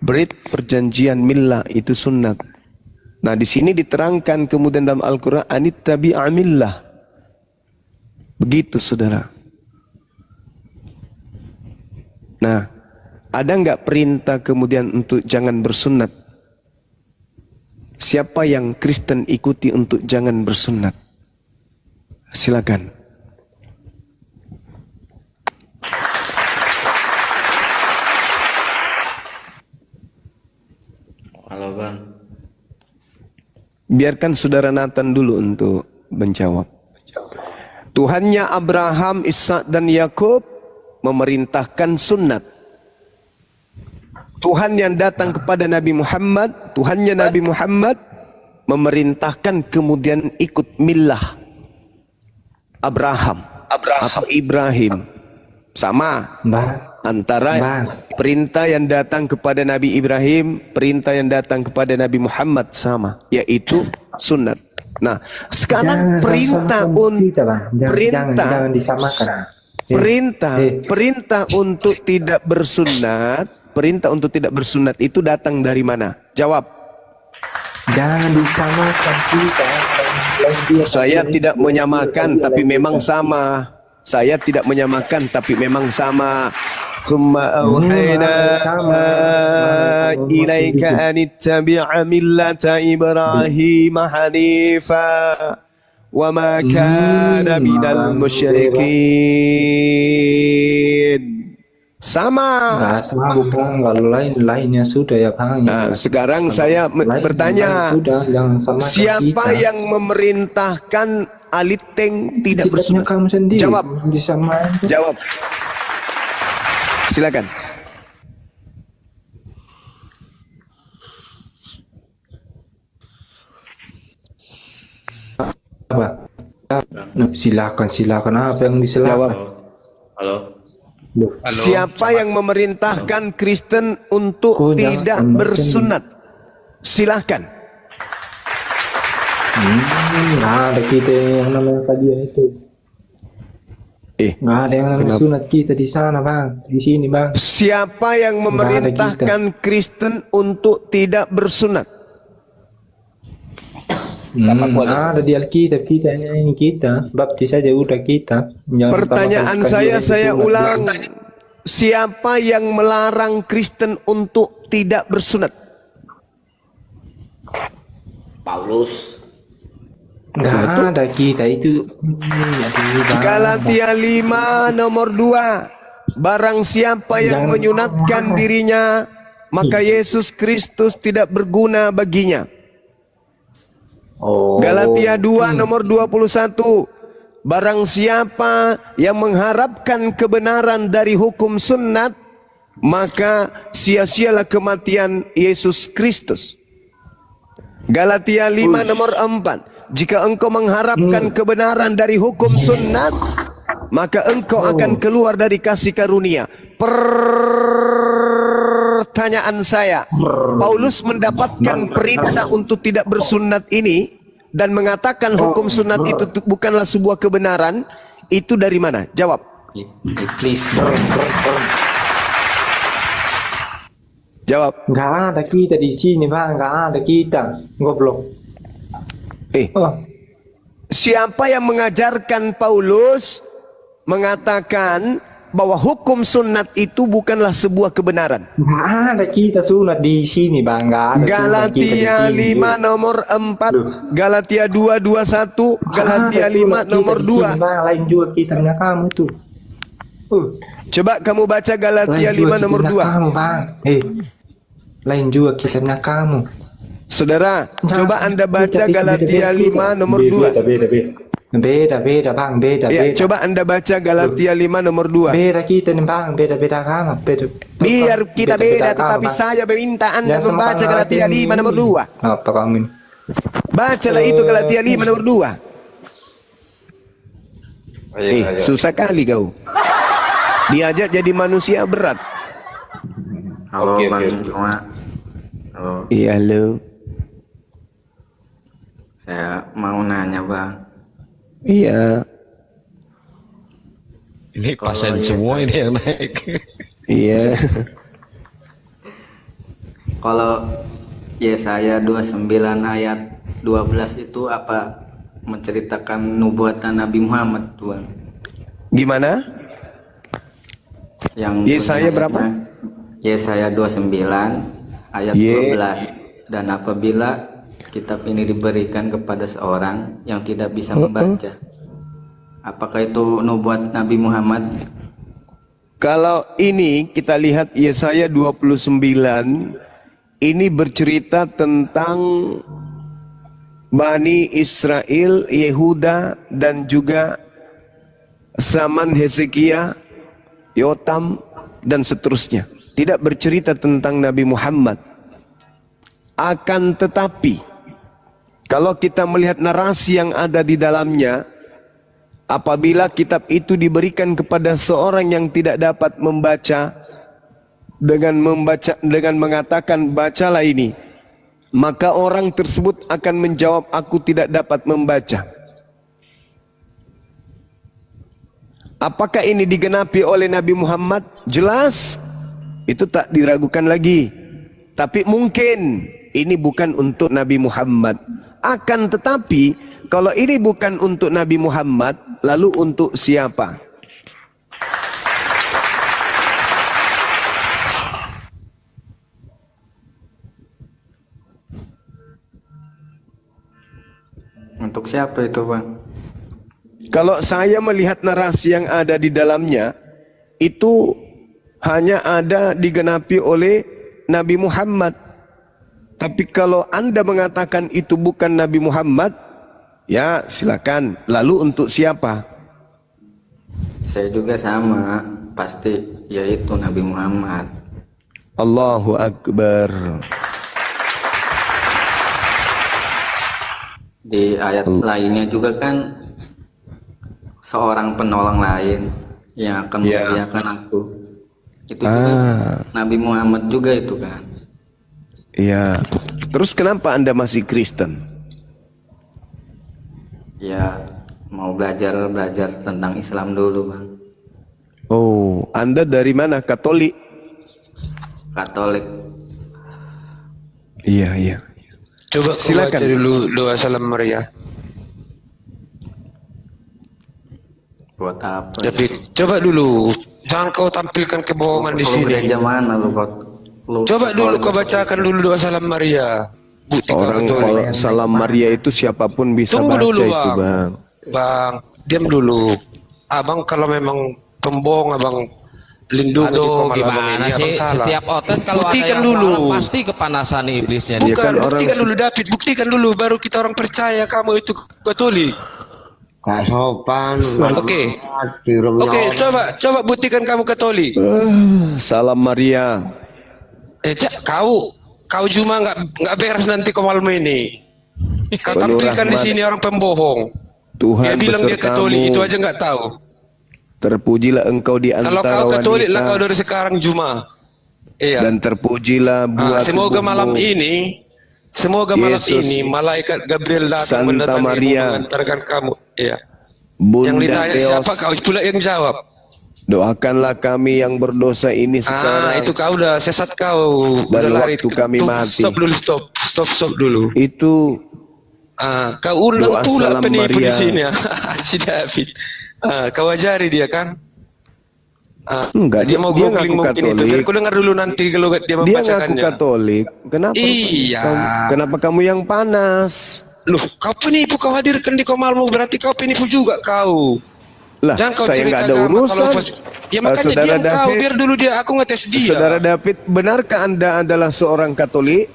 Brit perjanjian millah itu sunnat. Nah, di sini diterangkan kemudian dalam Al-Quran, anittabi'amillah. Begitu, saudara. Nah, ada nggak perintah kemudian untuk jangan bersunat? Siapa yang Kristen ikuti untuk jangan bersunat? Silakan. Halo Bang. Biarkan saudara Nathan dulu untuk menjawab. Tuhannya Abraham, Ishak dan Yakub memerintahkan sunat. Tuhan yang datang kepada Nabi Muhammad, Tuhannya Nabi Muhammad memerintahkan kemudian ikut millah Abraham atau Ibrahim. Sama antara perintah yang datang kepada Nabi Ibrahim, perintah yang datang kepada Nabi Muhammad sama, yaitu sunat. Nah, sekarang perintah untuk tidak bersunat, perintah untuk tidak bersunat itu datang dari mana? Jawab. Jangan disamakan kita. Saya tidak menyamakan, tapi memang sama. Saya tidak menyamakan, tapi memang sama. Summa awhayna ilaika anittabi'a millata Ibrahim hanifa wa ma kana minal musyrikin. Sama. Nggak sama Bang, kalau lainnya sudah ya Bang. Nah, sekarang saya bertanya, siapa yang memerintahkan Aliteng tidak bersunat? Jawab. Jawab. Silakan. Silakan apa yang disilakan? Jawab. Halo. Siapa yang memerintahkan Kristen untuk tidak bersunat? Silahkan. Nggak ada kita yang namanya kajian itu. Nggak ada yang namanya sunat kita di sana Bang, di sini Bang. Siapa yang memerintahkan Kristen untuk tidak bersunat? Ada di Alkitab kita ini kita, baptis saja udah kita. Pertanyaan saya ulang. Siapa yang melarang Kristen untuk tidak bersunat? Paulus. Nggak ada kita itu. Galatia 5 nomor 2. Barang siapa yang menyunatkan dirinya, maka Yesus Kristus tidak berguna baginya. Galatia 2 nomor 21. Barang siapa yang mengharapkan kebenaran dari hukum sunnat, maka sia-sialah kematian Yesus Kristus. Galatia 5 nomor 4. Jika engkau mengharapkan kebenaran dari hukum sunnat, maka engkau akan keluar dari kasih karunia. Pertanyaan saya, Paulus mendapatkan perintah untuk tidak bersunat ini dan mengatakan hukum sunat itu bukanlah sebuah kebenaran, itu dari mana? Jawab. Please. Jawab. Nggak ada kita di sini Bang, nggak ada kita. Goblok. Siapa yang mengajarkan Paulus mengatakan bahwa hukum sunat itu bukanlah sebuah kebenaran? Nggak ada kita sunat di sini Bang, nggak ada. Galatia 5 nomor 4, Galatia 2:21, Galatia 5 nomor 2. Bang, lain juga kitabnya kamu tuh. Coba kamu baca Galatia 5 nomor 2. Kamu, Bang. Lain juga kitabnya kamu. Saudara, coba Anda baca Galatia 5 nomor 2. Beda Bang, beda. Coba Anda baca Galatia 5 nomor 2. Beda kita nih Bang, beda kamu. Biar kita beda, tetapi saya meminta Anda membaca Galatia 5 nomor 2. Apa kamu ini? Bacalah itu Galatia 5 nomor 2. Susah kali kau. Diajak jadi manusia berat. Halo Bang Cuma. Halo. Iya, halo. Saya mau nanya Bang. Iya. Ini pasien semua ini yang naik. Iya. Kalau Yesaya 29 ayat 12 itu apa menceritakan nubuatan Nabi Muhammad tuh Bang. Gimana? Yang Yesaya bunyi berapa? ayatnya, Yesaya 29 ayat 12. Dan apabila kitab ini diberikan kepada seorang yang tidak bisa membaca, apakah itu nubuat Nabi Muhammad? Kalau ini kita lihat Yesaya 29, ini bercerita tentang Bani Israel, Yehuda, dan juga zaman Hezekia, Yotam, dan seterusnya. Tidak bercerita tentang Nabi Muhammad. Akan tetapi, kalau kita melihat narasi yang ada di dalamnya, apabila kitab itu diberikan kepada seorang yang tidak dapat membaca, dengan mengatakan bacalah ini, maka orang tersebut akan menjawab, aku tidak dapat membaca. Apakah ini digenapi oleh Nabi Muhammad? Jelas, itu tak diragukan lagi. Tapi mungkin ini bukan untuk Nabi Muhammad. Akan tetapi, kalau ini bukan untuk Nabi Muhammad, lalu untuk siapa? Untuk siapa itu Bang? Kalau saya melihat narasi yang ada di dalamnya, itu hanya ada digenapi oleh Nabi Muhammad. Tapi kalau Anda mengatakan itu bukan Nabi Muhammad, ya silakan. Lalu untuk siapa? Saya juga sama, pasti yaitu Nabi Muhammad. Allahu Akbar. Di ayat lainnya juga kan seorang penolong lain yang akan memuliakan aku. Itu juga Nabi Muhammad juga itu kan. Iya. Terus kenapa Anda masih Kristen? Ya mau belajar tentang Islam dulu Bang. Oh, Anda dari mana? Katolik? Katolik. Iya, iya. Coba kau Silakan. baca dulu doa salam Maria. Buat apa? David, coba dulu. Jangan kau tampilkan kebohongan di Lu sini. gereja mana lu kok? Coba dulu kau bacakan dulu doa salam Maria. Bukti kau Orang betul. kalau salam Maria itu siapapun bisa Tunggu baca dulu, itu, Bang. Bang. Bang, diam dulu. Abang kalau memang pembohong, abang lindungi di Aduh, komal abang gimana ini. Abang sih? salah. Setiap otot kalau ada Buktikan yang dulu. salah, pasti kepanasan nih iblisnya. Dia Bukan, kan orang buktikan dulu David, buktikan dulu baru kita orang percaya kamu itu Katolik. Gak sopan. Oke. Di rumahnya Oke, orang. coba buktikan kamu Katolik. Salam Maria. Kau cuma nggak beres nanti kau malam ini. Kau Penuh tampilkan di rahmat. sini orang pembohong. Tuhan Dia bilang dia Katolik, besertamu. itu aja nggak tahu. Terpujilah engkau di Kalau antara kau Katolik lah wanita, kau dari sekarang Juma. Iya. dan terpujilah buah Semoga tubuhmu. malam ini, malam Yesus, ini malaikat Gabriel datang Santa mendatangimu Maria, mengantarkan kamu. Iya. Bunda Yang ditanya Theos, siapa kau pula yang jawab. doakanlah kami yang berdosa ini sekarang. Itu kau udah sesat kau. Dan Udah lari. waktu kami mati. Stop dulu, stop dulu. Itu Kau undang doa pula salam penipu di Maria. sini ya. Si David. Kau ajari dia kan? Enggak, Dia mau googling ngaku mungkin itu. Katolik. Biar ku dengar dulu nanti kalau dia Dia ngaku membacakannya. Katolik. Kenapa? Iya. Kenapa kamu yang panas? Loh, kau penipu, kau hadirkan di komalmu berarti kau penipu juga kau. Lah, Jangan kau saya cerita nggak ada agama urusan. Ya makanya Saudara diam kau, David, biar dulu dia aku ngetes dia. Saudara David, benarkah Anda adalah seorang Katolik?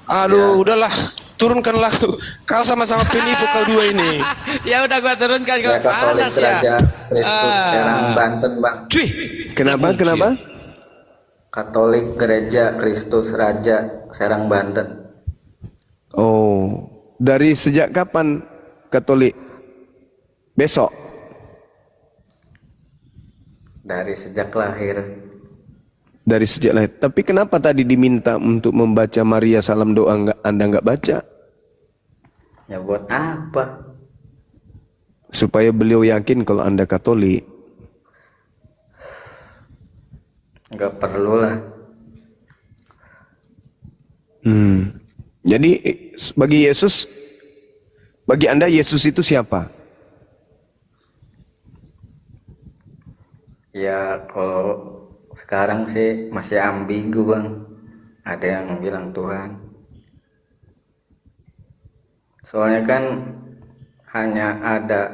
Aduh, udahlah. Turunkanlah. Kau sama-sama penipu kau dua ini. Ya udah gua turunkan kau Ya Katolik panas ya. Raja Kristus Serang Banten Bang. Cuy. Kenapa? Katolik Gereja Kristus Raja Serang Banten. Oh, dari sejak kapan Katolik? Besok? Dari sejak lahir. Dari sejak lahir. Tapi kenapa tadi diminta untuk membaca Maria Salam Doa Anda nggak baca? Ya buat apa? Supaya beliau yakin kalau Anda Katolik. Nggak perlu lah. Jadi bagi Yesus, bagi Anda Yesus itu siapa? Ya kalau sekarang sih masih ambigu bang. Ada yang bilang Tuhan. Soalnya kan hanya ada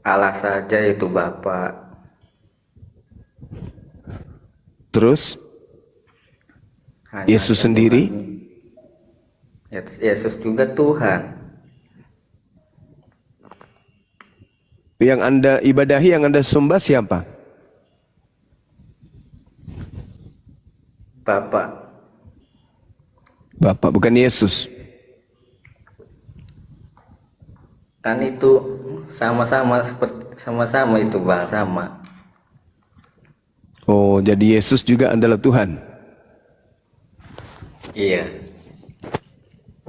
Allah saja itu Bapa. Terus Hanya Yesus ada sendiri? Tuhan. Yesus juga Tuhan. Yang Anda ibadahi, yang Anda sembah siapa? Bapak. Bapak, bukan Yesus. Kan itu sama-sama itu bang, sama. Oh, jadi Yesus juga adalah Tuhan. Iya.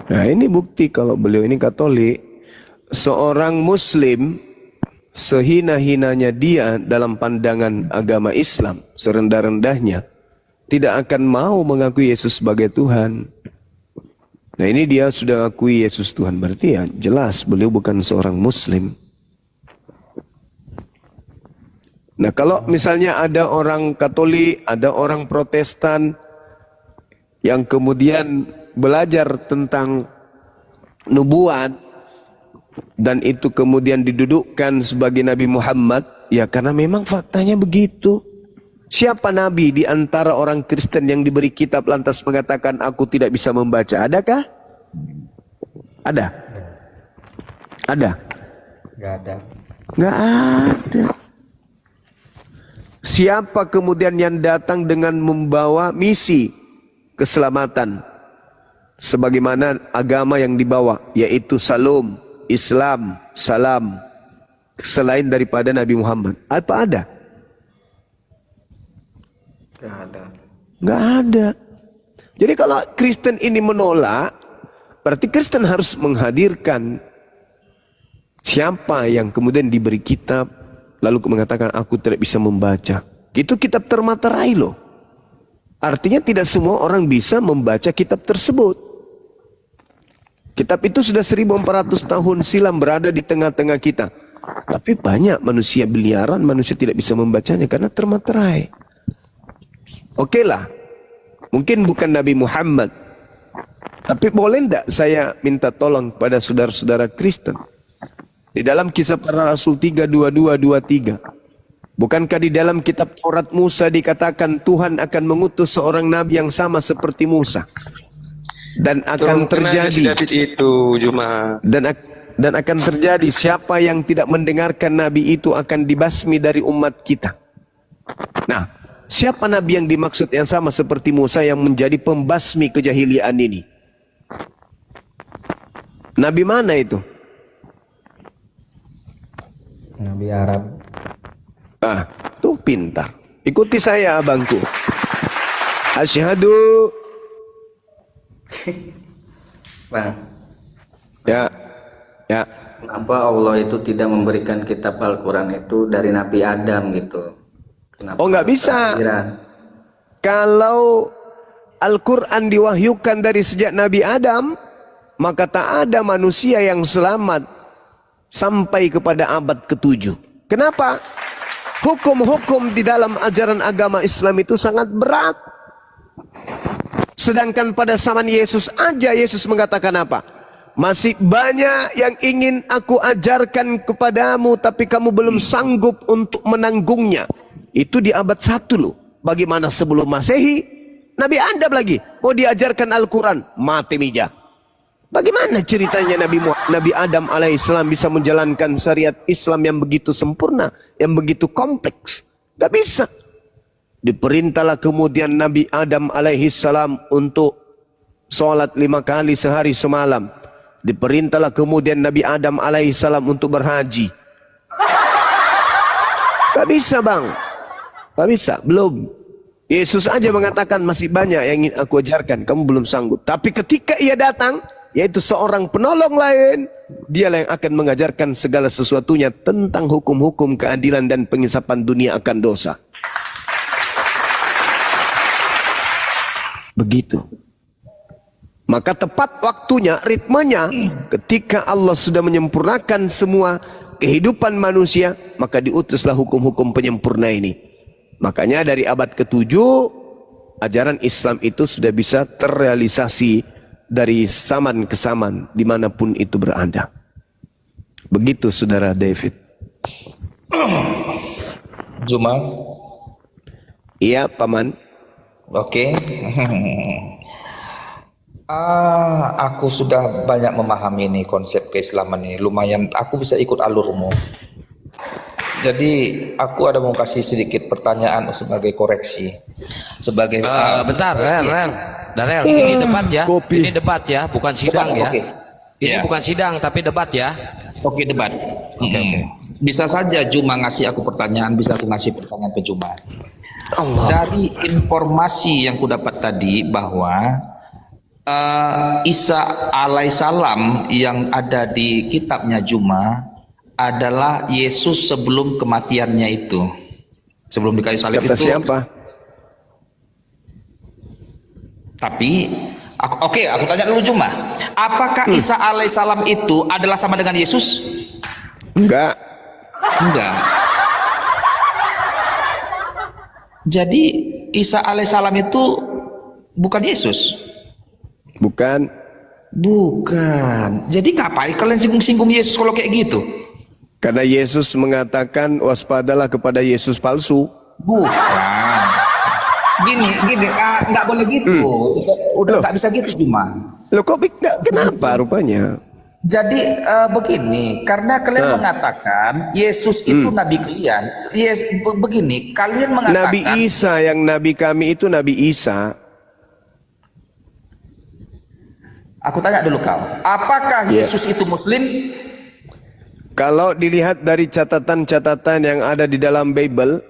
Nah, ini bukti kalau beliau ini Katolik. Seorang Muslim, sehina-hinanya dia dalam pandangan agama Islam, serendah-rendahnya, tidak akan mau mengakui Yesus sebagai Tuhan. Nah, ini dia sudah akui Yesus Tuhan, berarti ya jelas beliau bukan seorang Muslim. Nah, kalau misalnya ada orang Katolik, ada orang Protestan yang kemudian belajar tentang nubuat dan itu kemudian didudukkan sebagai Nabi Muhammad, ya karena memang faktanya begitu. Siapa Nabi di antara orang Kristen yang diberi kitab lantas mengatakan aku tidak bisa membaca? Adakah? Ada? Ada? Gak ada. Nggak ada. Siapa kemudian yang datang dengan membawa misi keselamatan sebagaimana agama yang dibawa, yaitu salam, Islam, salam, selain daripada Nabi Muhammad? Apa ada? Gak ada. Nggak ada. Jadi kalau Kristen ini menolak, berarti Kristen harus menghadirkan siapa yang kemudian diberi kitab lalu mengatakan aku tidak bisa membaca. Itu kitab termaterai loh. Artinya tidak semua orang bisa membaca kitab tersebut. Kitab itu sudah 1400 tahun silam berada di tengah-tengah kita. Tapi banyak manusia biliaran, manusia tidak bisa membacanya karena termaterai. Oke lah, mungkin bukan Nabi Muhammad. Tapi boleh tidak saya minta tolong pada saudara-saudara Kristen? Di dalam kisah para Rasul 3:22-23. Bukankah di dalam kitab Taurat Musa dikatakan Tuhan akan mengutus seorang nabi yang sama seperti Musa? Dan akan terjadi itu cuma dan akan terjadi siapa yang tidak mendengarkan nabi itu akan dibasmi dari umat kita. Nah, siapa nabi yang dimaksud yang sama seperti Musa yang menjadi pembasmi kejahilian ini? Nabi mana itu? Nabi Arab. Ah, tuh pintar. Ikuti saya abangku. Asyhadu. Bang. Ya. Ya. Kenapa Allah itu tidak memberikan kitab Al-Quran itu dari Nabi Adam gitu? Kenapa Oh, nggak bisa. kelahiran? Kalau Al-Quran diwahyukan dari sejak Nabi Adam, maka tak ada manusia yang selamat sampai kepada abad ke-7. Kenapa? Hukum-hukum di dalam ajaran agama Islam itu sangat berat. Sedangkan pada zaman Yesus aja, Yesus mengatakan apa? Masih banyak yang ingin aku ajarkan kepadamu, tapi kamu belum sanggup untuk menanggungnya. Itu di abad 1 loh. Bagaimana sebelum Masehi? Nabi Adam lagi mau diajarkan Al-Quran, mati meja. Bagaimana ceritanya Nabi Adam alaihissalam bisa menjalankan syariat Islam yang begitu sempurna, yang begitu kompleks? Gak bisa. Diperintahlah kemudian Nabi Adam alaihissalam untuk sholat 5 kali sehari semalam. Diperintahlah kemudian Nabi Adam alaihissalam untuk berhaji. Gak bisa bang. Gak bisa, belum. Yesus aja mengatakan masih banyak yang ingin aku ajarkan, kamu belum sanggup. Tapi ketika ia datang, yaitu seorang penolong lain, dialah yang akan mengajarkan segala sesuatunya tentang hukum-hukum keadilan dan pengisapan dunia akan dosa. Begitu. Maka tepat waktunya, ritmenya, ketika Allah sudah menyempurnakan semua kehidupan manusia, maka diutuslah hukum-hukum penyempurna ini. Makanya dari abad ke-7, ajaran Islam itu sudah bisa terrealisasi dari zaman ke zaman, dimanapun itu berada. Begitu Saudara David. Juma. Iya, Paman. Oke. Aku sudah banyak memahami ini konsep keislaman ini. Lumayan, aku bisa ikut alurmu. Jadi aku ada mau kasih sedikit pertanyaan sebagai koreksi. Sebagai bentar, Darel, ini debat ya. Ini debat ya, bukan sidang ya. Okay. Ini bukan sidang tapi debat ya. Oke, debat. Oke. Bisa saja Juma ngasih aku pertanyaan, bisa aku ngasih pertanyaan ke Juma. Dari informasi yang kudapat tadi bahwa Isa alaihissalam yang ada di kitabnya Juma adalah Yesus sebelum kematiannya itu, sebelum di kayu salib. Kata itu siapa? Tapi aku tanya dulu Juma, apakah Isa alaihissalam itu adalah sama dengan Yesus? Enggak. Jadi Isa alaihissalam itu bukan Yesus? Bukan. Jadi ngapain kalian singgung-singgung Yesus kalau kayak gitu? Karena Yesus mengatakan waspadalah kepada Yesus palsu. Bukan. Gini, nggak boleh gitu. Udah nggak bisa gitu Juma. Loh kok kenapa rupanya? Jadi begini, karena kalian mengatakan Yesus itu nabi kalian. Begini, kalian mengatakan Nabi Isa, yang nabi kami itu Nabi Isa. Aku tanya dulu kau, apakah Yesus itu Muslim? Kalau dilihat dari catatan-catatan yang ada di dalam Bible,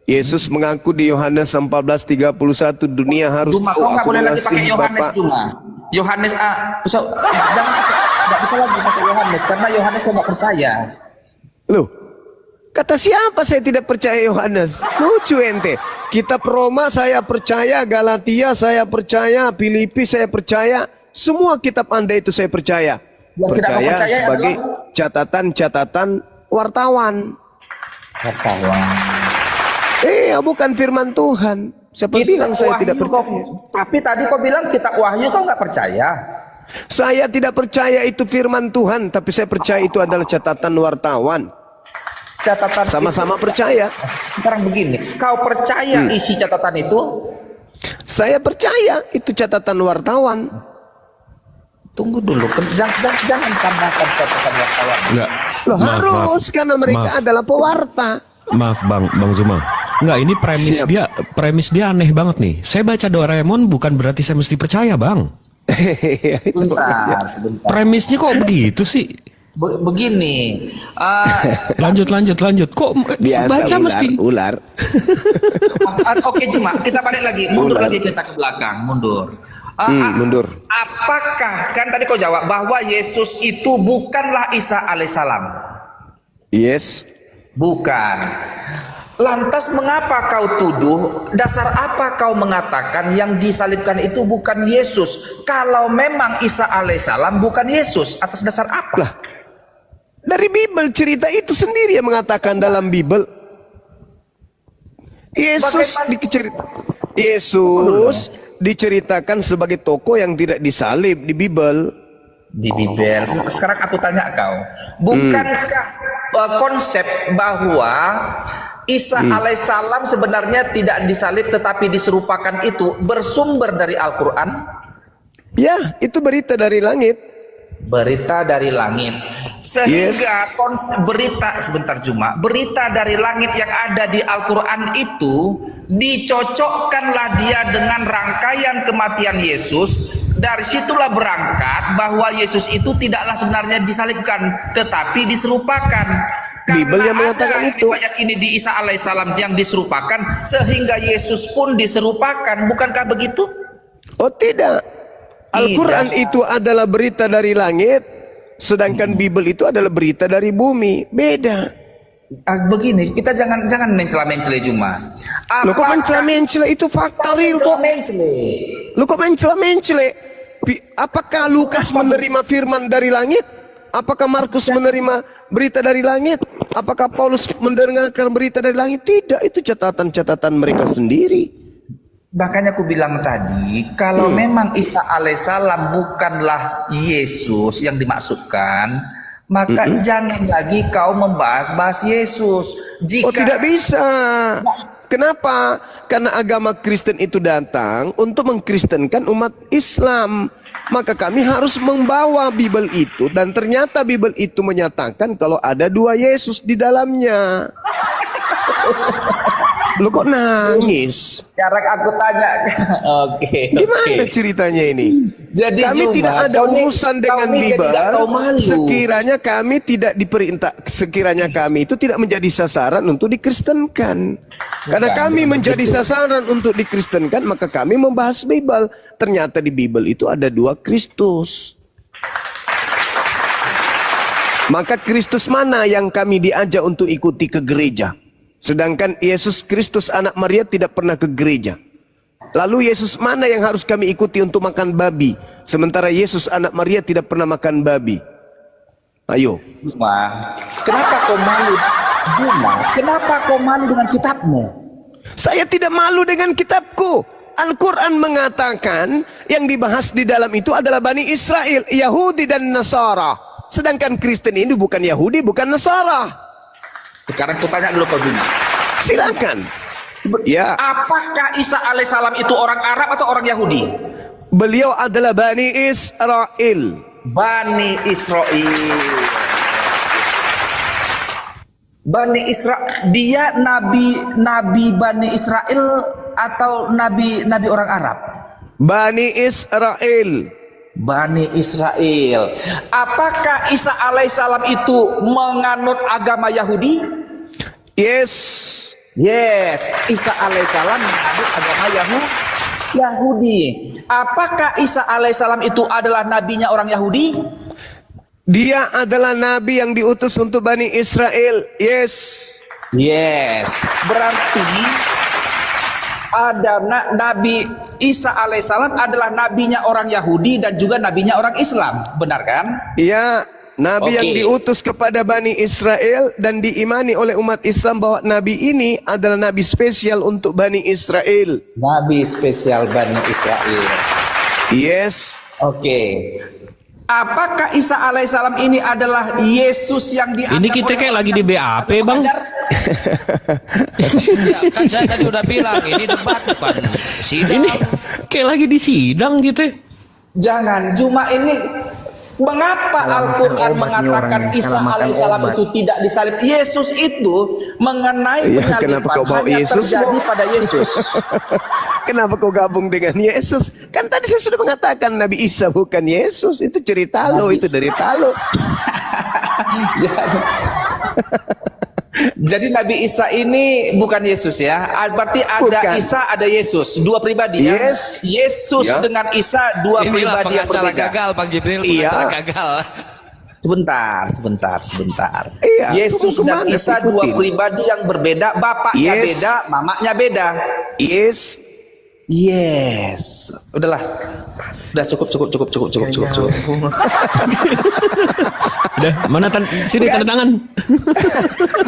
Yesus mengaku di Yohanes 14:31 dunia harus Juma, tahu kau nggak aku boleh lagi pakai mengasihi Yohanes Bapa. Juma. Yohanes jangan, nggak bisa lagi pakai Yohanes karena Yohanes kau nggak percaya. Loh, kata siapa saya tidak percaya Yohanes? Lucu ente. Kitab Roma saya percaya, Galatia saya percaya, Filipi saya percaya. Semua kitab Anda itu saya percaya. Yang tidak kau percaya sebagai catatan-catatan wartawan. Bukan firman Tuhan. Siapa bilang saya tidak percaya? Tapi tadi kau bilang kitab Wahyu kau nggak percaya. Saya tidak percaya itu firman Tuhan, tapi saya percaya itu adalah catatan wartawan. Catatan sama-sama percaya. Sekarang begini, kau percaya isi catatan itu? Saya percaya itu catatan wartawan. Tunggu dulu, jangan tambahkan catatan wartawan. Enggak. Loh, harus karena mereka adalah pewarta. Maaf Bang Zuma. Enggak, ini premis dia aneh banget nih. Saya baca Doraemon bukan berarti saya mesti percaya, Bang. Sebentar. Premisnya kok begitu sih? Begini. Lanjut. Kok biasa baca mesti ular. Oke, Juma, kita balik lagi. Mundur lagi kita ke belakang, mundur. Mundur. Apakah kan tadi kau jawab bahwa Yesus itu bukanlah Isa alaihissalam? Yes. Bukan. Lantas mengapa kau tuduh? Dasar apa kau mengatakan yang disalibkan itu bukan Yesus? Kalau memang Isa alaihissalam bukan Yesus, atas dasar apa? Lah, dari Bible cerita itu sendiri yang mengatakan dalam Bible. Yesus diceritakan sebagai tokoh yang tidak disalib di Bible. Di Bible. Sekarang aku tanya kau, bukankah konsep bahwa Isa alaihissalam sebenarnya tidak disalib tetapi diserupakan itu bersumber dari Al-Quran? Ya, itu berita dari langit. Berita dari langit. Sehingga berita dari langit yang ada di Al-Quran itu dicocokkanlah dia dengan rangkaian kematian Yesus. Dari situlah berangkat bahwa Yesus itu tidaklah sebenarnya disalibkan tetapi diserupakan. Bible yang mengatakan itu. Riwayat ini di Isa alaihissalam yang diserupakan sehingga Yesus pun diserupakan. Bukankah begitu? Oh tidak. Al-Quran itu adalah berita dari langit, sedangkan Bible itu adalah berita dari bumi. Beda. Begini, kita jangan mencela-mencela Juma. Lo kok mencela-mencela, itu fakta real kok. Lo kok mencela-mencela? apakah Lukas menerima firman dari langit? Apakah Markus menerima berita dari langit? Apakah Paulus mendengarkan berita dari langit? Tidak, itu catatan-catatan mereka sendiri. Makanya aku bilang tadi, kalau memang Isa alaihissalam bukanlah Yesus yang dimaksudkan, maka jangan lagi kau membahas-bahas Yesus. Oh, tidak bisa. Kenapa? Karena agama Kristen itu datang untuk mengkristenkan umat Islam. Maka kami harus membawa Bible itu, dan ternyata Bible itu menyatakan kalau ada 2 Yesus di dalamnya. Lu kok nangis? Sekarang aku tanya. Oke. Gimana ceritanya ini? Jadi kami tidak ada urusan dengan Bible. Sekiranya kami tidak diperintah, sekiranya kami itu tidak menjadi sasaran untuk dikristenkan. Karena kami menjadi sasaran untuk dikristenkan, maka kami membahas Bible. Ternyata di Bible itu ada 2 Kristus. Maka Kristus mana yang kami diajak untuk ikuti ke gereja? Sedangkan Yesus Kristus anak Maria tidak pernah ke gereja. Lalu Yesus mana yang harus kami ikuti untuk makan babi? Sementara Yesus anak Maria tidak pernah makan babi. Ayo. Juma, kenapa kau malu? Juma, kenapa kau malu dengan kitabmu? Saya tidak malu dengan kitabku. Al-Quran mengatakan yang dibahas di dalam itu adalah Bani Israel, Yahudi dan Nasara. Sedangkan Kristen ini bukan Yahudi, bukan Nasara. Sekarang aku tanya dulu kau Juma. Silakan. Ya. Apakah Isa alaihissalam itu orang Arab atau orang Yahudi? Beliau adalah Bani Israel. Bani Israel. Bani Israel. Dia nabi Bani Israel atau nabi orang Arab? Bani Israel. Bani Israel. Apakah Isa alaihissalam itu menganut agama Yahudi? Yes. Isa alaihissalam menganut agama Yahudi. Apakah Isa alaihissalam itu adalah nabinya orang Yahudi? Dia adalah nabi yang diutus untuk Bani Israel. Yes. Berarti ada Nabi Isa alaihissalam adalah nabinya orang Yahudi dan juga nabinya orang Islam, benar kan? Iya, nabi yang diutus kepada Bani Israel dan diimani oleh umat Islam bahwa nabi ini adalah nabi spesial untuk Bani Israel. Nabi spesial Bani Israel. Yes. Apakah Isa alaihissalam ini adalah Yesus yang dianggap? Ini kita kayak lagi di BAP, Bang. Ya, kan saya tadi udah bilang ini debat bukan sidang. Ini kayak lagi di sidang gitu. Jangan, cuma ini mengapa Al-Quran mengatakan Isa alaihissalam itu tidak disalib? Yesus itu mengenai penyaliban hanya terjadi pada Yesus. Kenapa kau gabung dengan Yesus? Kan tadi saya sudah mengatakan Nabi Isa bukan Yesus. Itu cerita lo, itu dari talo. Jadi Nabi Isa ini bukan Yesus ya. Berarti ada Isa, ada Yesus, 2 pribadi ya. Yesus dengan Isa 2 pribadi yang berbeda. Gagal, Bang Jibril. Gagal. Sebentar. Yesus dan Isa 2 pribadi yang berbeda. Bapaknya beda, mamanya beda. Yes. Udahlah. Udah cukup. Udah, mana sini tanda tangan.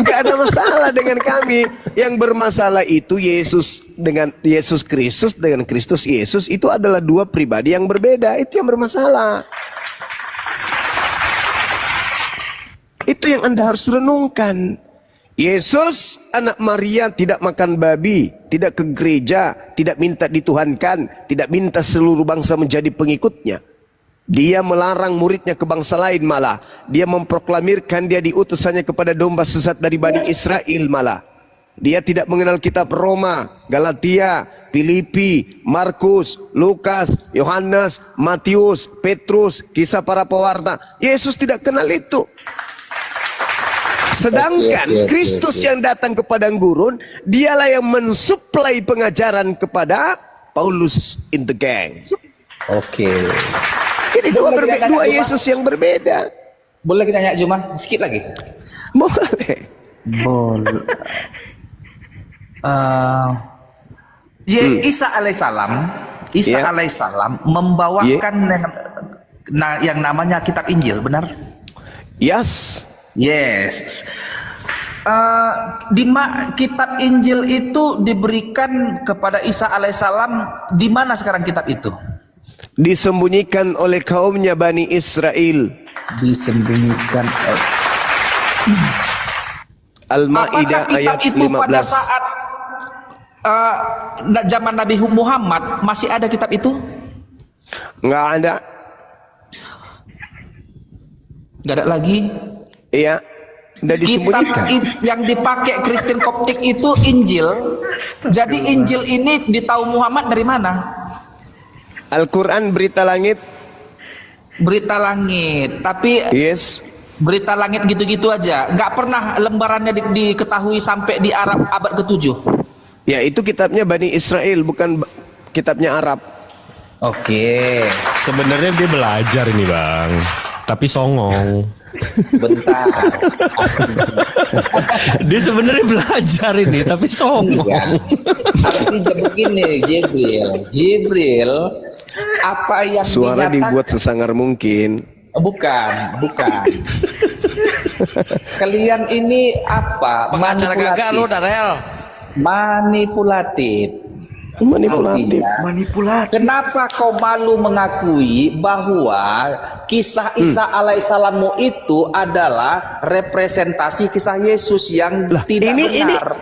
Enggak ada masalah dengan kami. Yang bermasalah itu Yesus dengan Yesus Kristus dengan Kristus Yesus itu adalah 2 pribadi yang berbeda. Itu yang bermasalah. Itu yang Anda harus renungkan. Yesus anak Maria tidak makan babi, tidak ke gereja, tidak minta dituhankan, tidak minta seluruh bangsa menjadi pengikutnya. Dia melarang muridnya ke bangsa lain malah. Dia memproklamirkan dia diutus hanya kepada domba sesat dari Bani Israel malah. Dia tidak mengenal kitab Roma, Galatia, Filipi, Markus, Lukas, Yohanes, Matius, Petrus, kisah para pewarta. Yesus tidak kenal itu. Sedangkan Kristus yang datang ke padang gurun, dialah yang mensuplai pengajaran kepada Paulus in the gang. Jadi dua Yesus yang berbeda. Boleh kita tanya Juma sedikit lagi? Boleh. Isa alaihissalam Isa Ya. alaihissalam membawakan yang namanya kitab Injil, benar? Yes. Yes. Kitab Injil itu diberikan kepada Isa alaihissalam di mana sekarang kitab itu? Disembunyikan oleh kaumnya Bani Israel. Disembunyikan. Al-Maidah Apakah ayat kitab itu 15. pada saat zaman Nabi Muhammad masih ada kitab itu? Nggak ada. Nggak ada lagi. Iya. Udah Kitab disembunyikan. yang dipakai Kristen Koptik itu Injil. Jadi Injil ini ditahu Muhammad dari mana? Al-Quran berita langit. Berita langit. Tapi Yes. berita langit gitu-gitu aja. Nggak pernah lembarannya diketahui sampai di Arab abad ke-7. Ya, itu kitabnya Bani Israel, bukan kitabnya Arab. Oke. Sebenarnya dia belajar ini bang, tapi songong. Bentar. Dia sebenarnya belajar ini, tapi songong. Iya. Artinya begini, Jibril, apa yang Suara dinyatakan? dibuat sesangar mungkin. Bukan. Kalian ini apa? Pengacara kagak lu, Darel. Manipulatif. Manipulatif. Manipulatif. Kenapa kau malu mengakui bahwa kisah Isa alaihissalam itu adalah representasi kisah Yesus yang tidak benar?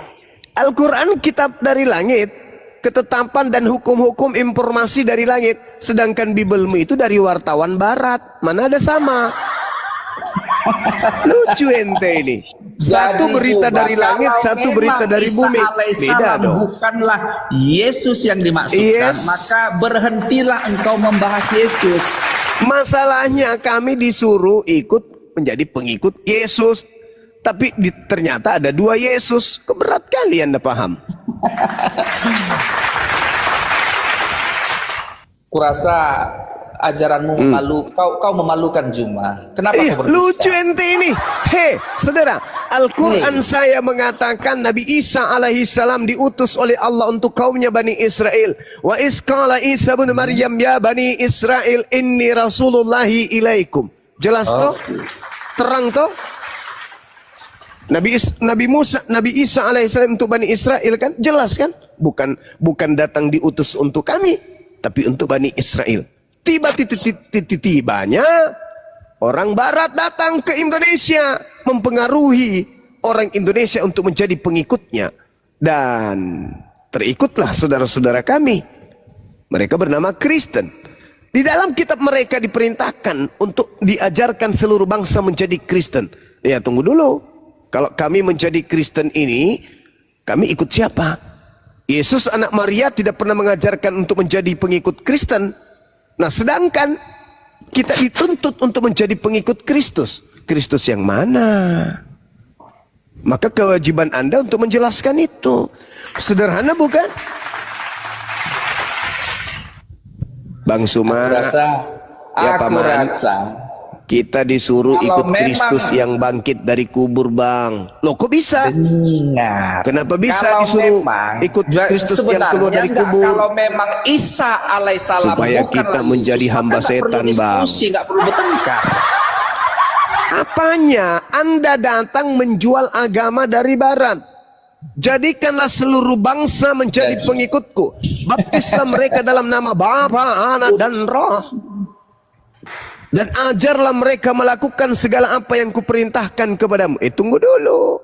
Al-Quran kitab dari langit, ketetapan dan hukum-hukum informasi dari langit, sedangkan Bibelmu itu dari wartawan barat. Mana ada sama? Lucu ente ini. Satu Jadi, berita dari kalau langit, satu memang berita dari Isa bumi. alaihissalam Beda dong. bukanlah Yesus yang dimaksudkan, Yes. maka berhentilah engkau membahas Yesus. Masalahnya kami disuruh ikut menjadi pengikut Yesus. Tapi ternyata ada dua Yesus. Keberat kali Anda paham. Kurasa ajaranmu kau memalukan Juma. Kenapa kau berdusta? Lucu ente ini. Hei, saudara, Al-Quran saya mengatakan Nabi Isa alaihissalam diutus oleh Allah untuk kaumnya Bani Israel. Wa isqala Isa bin Maryam ya Bani Israel inni rasulullahi ilaikum. Jelas toh? Terang toh? Nabi Isa alaihissalam untuk Bani Israel kan? Jelas kan? Bukan datang diutus untuk kami, tapi untuk Bani Israel. Tiba-tibanya orang barat datang ke Indonesia, mempengaruhi orang Indonesia untuk menjadi pengikutnya, dan terikutlah saudara-saudara kami. Mereka bernama Kristen. Di dalam kitab mereka diperintahkan untuk diajarkan seluruh bangsa menjadi Kristen. Ya, tunggu dulu. Kalau kami menjadi Kristen ini, kami ikut siapa? Yesus anak Maria tidak pernah mengajarkan untuk menjadi pengikut Kristen. Nah, sedangkan kita dituntut untuk menjadi pengikut Kristus. Kristus yang mana? Maka kewajiban Anda untuk menjelaskan itu. Sederhana bukan? Bang Suma, ya Paman, kita disuruh Kalau ikut Kristus memang- yang bangkit dari kubur, Bang. Loh, kok bisa? Ingat. Kenapa bisa Kalau disuruh memang- ikut Kristus yang keluar dari Sebenarnya kubur? Kalau memang Isa alaihissalam Supaya bukanlah kita Yesus, menjadi maka hamba nggak setan, perlu Bang. diskusi, nggak perlu bertengkar. Apanya? Anda datang menjual agama dari barat. Jadikanlah seluruh bangsa menjadi pengikutku. Baptislah mereka dalam nama Bapa, Anak, dan Roh. Dan ajarlah mereka melakukan segala apa yang kuperintahkan kepadamu. Tunggu dulu.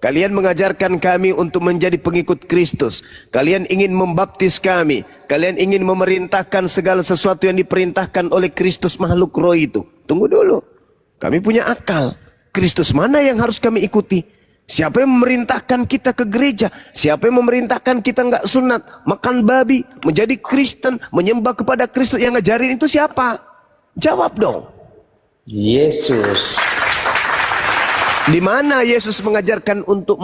Kalian mengajarkan kami untuk menjadi pengikut Kristus. Kalian ingin membaptis kami. Kalian ingin memerintahkan segala sesuatu yang diperintahkan oleh Kristus makhluk roh itu. Tunggu dulu. Kami punya akal. Kristus mana yang harus kami ikuti? Siapa yang memerintahkan kita ke gereja? Siapa yang memerintahkan kita nggak sunat, makan babi, menjadi Kristen, menyembah kepada Kristus? Yang ngajarin itu siapa? Jawab dong. Yesus. Di mana Yesus mengajarkan untuk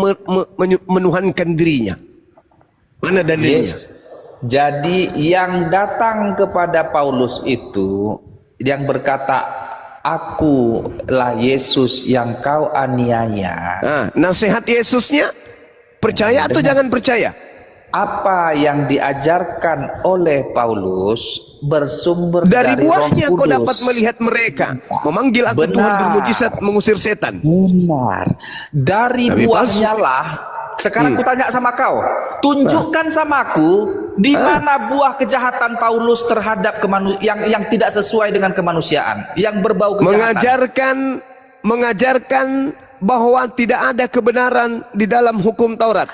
menuhankan dirinya? Mana dalilnya? Jadi yang datang kepada Paulus itu yang berkata, akulah Yesus yang kau aniaya. Nah, nasihat Yesusnya percaya atau jangan percaya? apa yang diajarkan oleh Paulus bersumber Dari dari Roh buahnya kau Kudus. dapat melihat mereka memanggil aku Benar. Tuhan bermujizat mengusir setan. Benar. Dari Tapi buahnya lah. Sekarang aku tanya sama kau, tunjukkan sama aku di mana buah kejahatan Paulus terhadap yang tidak sesuai dengan kemanusiaan, yang berbau kejahatan. Mengajarkan bahwa tidak ada kebenaran di dalam hukum Taurat.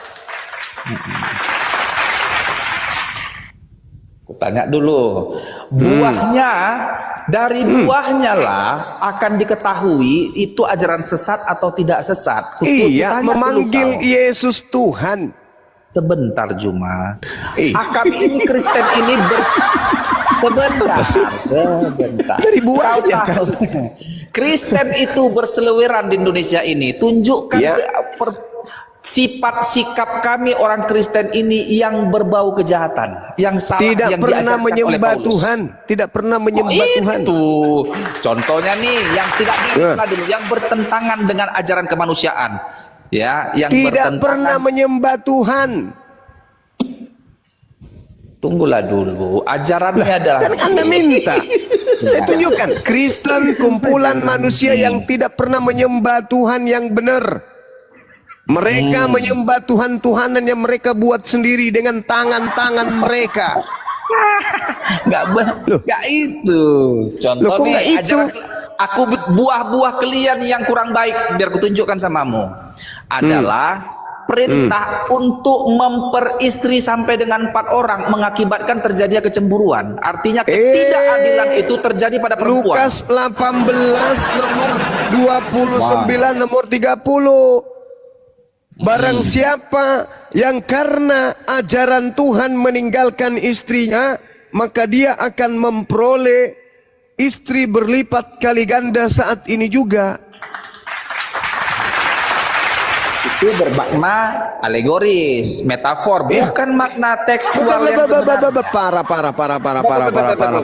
Aku tanya dulu, buahnya dari buahnya lah akan diketahui itu ajaran sesat atau tidak sesat. Iya, Kutanya memanggil dulu kau. Yesus Tuhan. Sebentar Juma. Kami ini Kristen ini sebentar. Dari buahnya Kau tahu, Kristen itu berseliweran di Indonesia ini. Tunjukkan sifat sikap kami orang Kristen ini yang berbau kejahatan, yang salah, Tidak yang pernah diajarkan oleh menyembah Paulus. Tuhan, tidak pernah menyembah Tuhan. Itu contohnya nih yang tidak bisa dulu, yang bertentangan dengan ajaran kemanusiaan, ya, yang Tidak pernah menyembah Tuhan. Tunggulah dulu, ajarannya adalah Kan Anda minta saya tunjukkan Kristen kumpulan manusia yang tidak pernah menyembah Tuhan yang benar. Mereka menyembah Tuhan-Tuhanan yang mereka buat sendiri dengan tangan-tangan mereka. Nggak itu. Contoh Loh, kok nggak nih, itu? aku buah-buah kalian yang kurang baik, biar kutunjukkan samamu. Adalah perintah untuk memperistri sampai dengan 4 orang mengakibatkan terjadinya kecemburuan. Artinya ketidakadilan itu terjadi pada perempuan. Lukas 18 nomor 29 nomor 30. Barang siapa yang karena ajaran Tuhan meninggalkan istrinya, maka dia akan memperoleh istri berlipat kali ganda saat ini juga. Itu bermakna alegoris, metafor, bukan makna tekstual yang sebenarnya.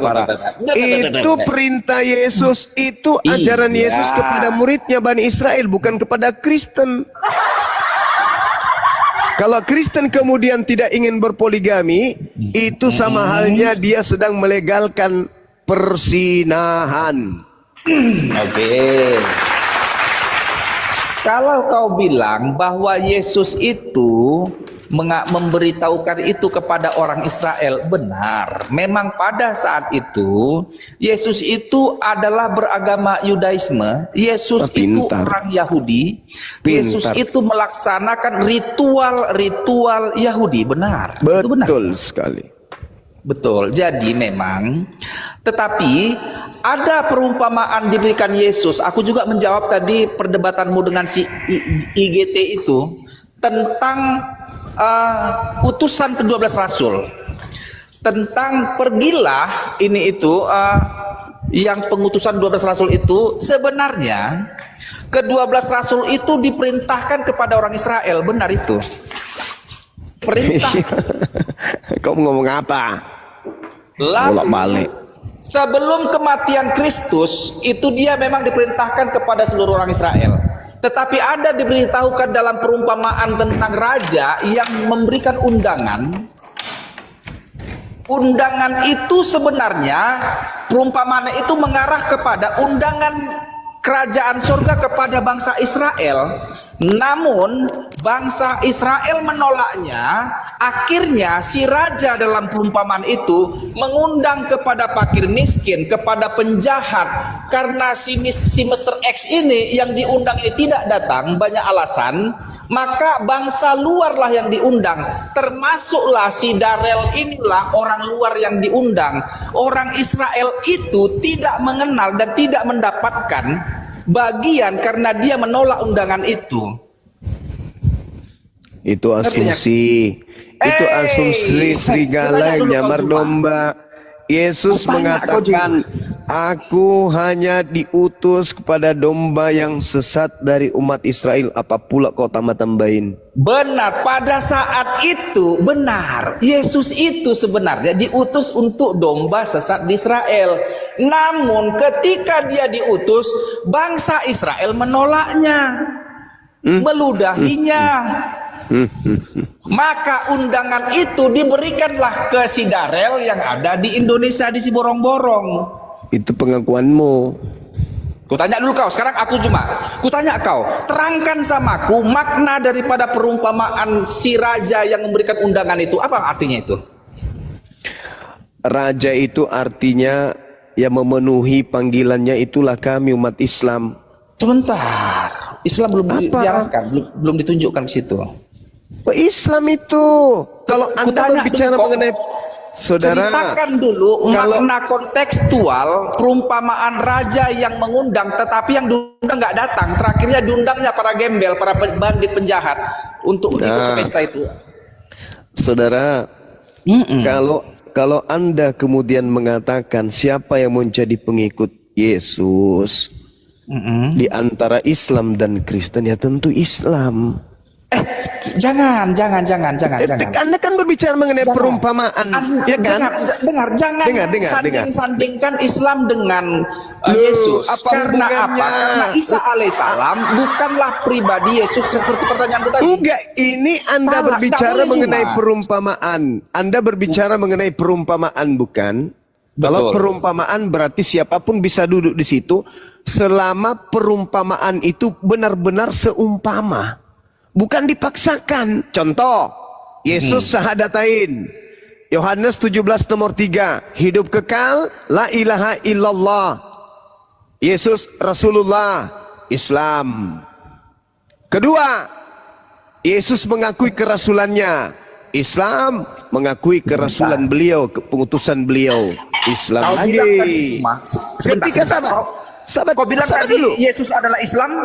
Para. Itu perintah Yesus, itu ajaran Yesus kepada muridnya Bani Israel, bukan kepada Kristen. Kalau Kristen kemudian tidak ingin berpoligami, itu sama halnya dia sedang melegalkan persinahan. Oke. Kalau kau bilang bahwa Yesus itu memberitahukan itu kepada orang Israel, benar. Memang pada saat itu Yesus itu adalah beragama Yudaisme. Yesus itu orang Yahudi. Yesus itu melaksanakan ritual-ritual Yahudi, benar. Itu benar. Betul sekali. Betul. Jadi memang, tetapi ada perumpamaan diberikan Yesus. Aku juga menjawab tadi perdebatanmu dengan si IGT itu tentang utusan ke-12 rasul, tentang pergilah ini itu yang pengutusan 12 rasul itu sebenarnya ke-12 rasul itu diperintahkan kepada orang Israel, benar itu perintah. Kau ngomong apa? Lalu sebelum kematian Kristus itu dia memang diperintahkan kepada seluruh orang Israel. Tetapi ada diberitahukan dalam perumpamaan tentang raja yang memberikan undangan. Undangan itu sebenarnya, perumpamaan itu mengarah kepada undangan kerajaan surga kepada bangsa Israel. Namun bangsa Israel menolaknya. Akhirnya si raja dalam perumpamaan itu mengundang kepada fakir miskin, kepada penjahat. Karena si Mr. X ini yang diundang ini tidak datang, banyak alasan, maka bangsa luarlah yang diundang. Termasuklah si Darel inilah orang luar yang diundang. Orang Israel itu tidak mengenal dan tidak mendapatkan bagian karena dia menolak undangan itu. Itu asumsi. Itu asumsi serigala yang nyamar domba. Yesus mengatakan, aku hanya diutus kepada domba yang sesat dari umat Israel. Apa pula kau tambah-tambahin? Benar, pada saat itu benar. Yesus itu sebenarnya diutus untuk domba sesat di Israel. Namun ketika dia diutus, bangsa Israel menolaknya, meludahinya. Maka undangan itu diberikanlah ke si Darel yang ada di Indonesia di si borong-borong. Itu pengakuanmu. Kutanya dulu kau, sekarang aku cuma kutanya kau, terangkan samaku makna daripada perumpamaan si raja yang memberikan undangan itu, apa artinya itu? Raja itu artinya yang memenuhi panggilannya, itulah kami umat Islam. Sebentar, Islam belum diarahkan, belum ditunjukkan ke situ. Islam itu, kalau Anda berbicara mengenai saudara, ceritakan dulu makna kontekstual perumpamaan raja yang mengundang tetapi yang diundang nggak datang. Terakhirnya diundangnya para gembel, para bandit penjahat untuk ikut ke pesta itu. Saudara, kalau Anda kemudian mengatakan siapa yang menjadi pengikut Yesus di antara Islam dan Kristen, ya tentu Islam. Jangan. Anda kan berbicara mengenai perumpamaan, ya kan? Jangan sandingkan Islam dengan Yesus. Karena apa? Karena Isa alaihissalam bukanlah pribadi Yesus seperti pertanyaanku tadi. Enggak, ini Anda berbicara mengenai perumpamaan. Anda berbicara mengenai perumpamaan, bukan? Kalau perumpamaan berarti siapapun bisa duduk di situ selama perumpamaan itu benar-benar seumpama. Bukan dipaksakan. Contoh, Yesus syahadatain. Yohanes 17 nomor 3. Hidup kekal, la ilaha illallah. Yesus Rasulullah, Islam. Kedua, Yesus mengakui kerasulannya. Islam mengakui kerasulan beliau, pengutusan beliau. Islam Kau lagi. bilang tadi cuma, Ketika sahabat kau bilang sahabat tadi dulu. Yesus adalah Islam.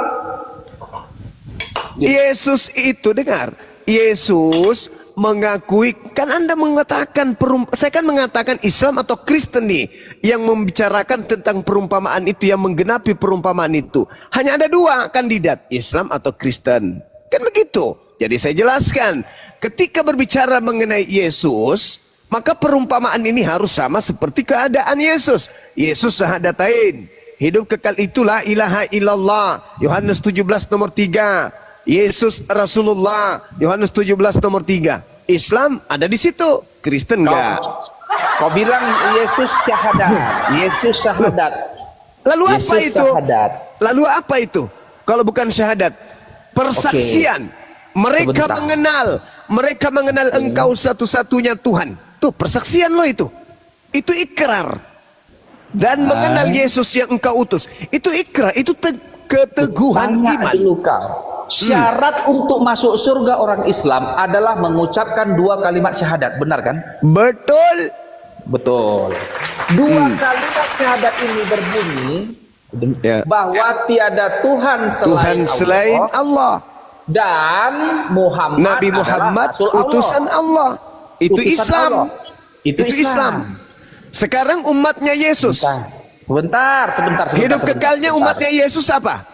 Yesus itu, dengar, Yesus mengakui, kan Anda mengatakan saya kan mengatakan Islam atau Kristen nih yang membicarakan tentang perumpamaan itu, yang menggenapi perumpamaan itu. Hanya ada dua kandidat, Islam atau Kristen. Kan begitu. Jadi saya jelaskan, ketika berbicara mengenai Yesus, maka perumpamaan ini harus sama seperti keadaan Yesus. Yesus syahadatain, hidup kekal itulah ilaha illallah. Yohanes 17 nomor 3. Yesus Rasulullah, Yohanes 17 nomor 3. Islam ada di situ, Kristen enggak. Kau bilang Yesus syahadat. Yesus syahadat. Lalu Yesus apa itu? Syahadat. Lalu apa itu? Kalau bukan syahadat, persaksian. Mereka mengenal Engkau satu-satunya Tuhan. Tuh persaksian lo itu. Itu ikrar. Dan mengenal Yesus yang Engkau utus. Itu ikrar, itu keteguhan iman. Dulu kau. Syarat untuk masuk surga orang Islam adalah mengucapkan 2 kalimat syahadat, benar kan? Betul. Betul. 2 kalimat syahadat ini berbunyi bahwa tiada Tuhan selain Allah dan Nabi Muhammad utusan Allah. Itu Islam. Itu Islam. Sekarang umatnya Yesus. Sebentar. Hidup kekalnya umatnya Yesus apa?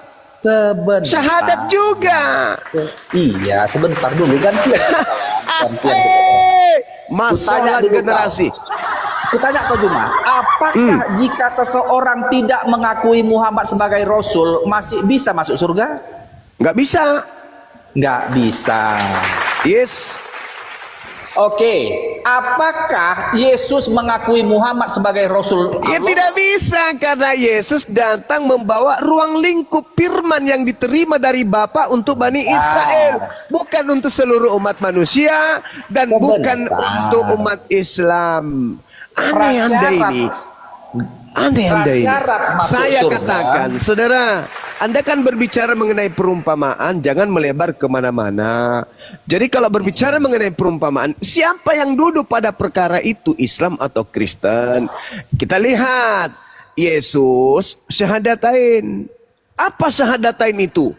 Syahadat juga. Iya, sebentar dulu kan. Masalah generasi. Kutanya kau cuma, apakah jika seseorang tidak mengakui Muhammad sebagai Rasul masih bisa masuk surga? Nggak bisa. Nggak bisa. Yes. Oke, apakah Yesus mengakui Muhammad sebagai Rasul Allah? Ya tidak bisa, karena Yesus datang membawa ruang lingkup firman yang diterima dari Bapa untuk Bani Israel, bukan untuk seluruh umat manusia dan bukan untuk umat Islam. Aneh-aneh ini. Aneh-aneh ini. Saya katakan, saudara, Anda kan berbicara mengenai perumpamaan, jangan melebar kemana-mana. Jadi kalau berbicara mengenai perumpamaan, siapa yang duduk pada perkara itu, Islam atau Kristen? Kita lihat, Yesus syahadatain. Apa syahadatain itu?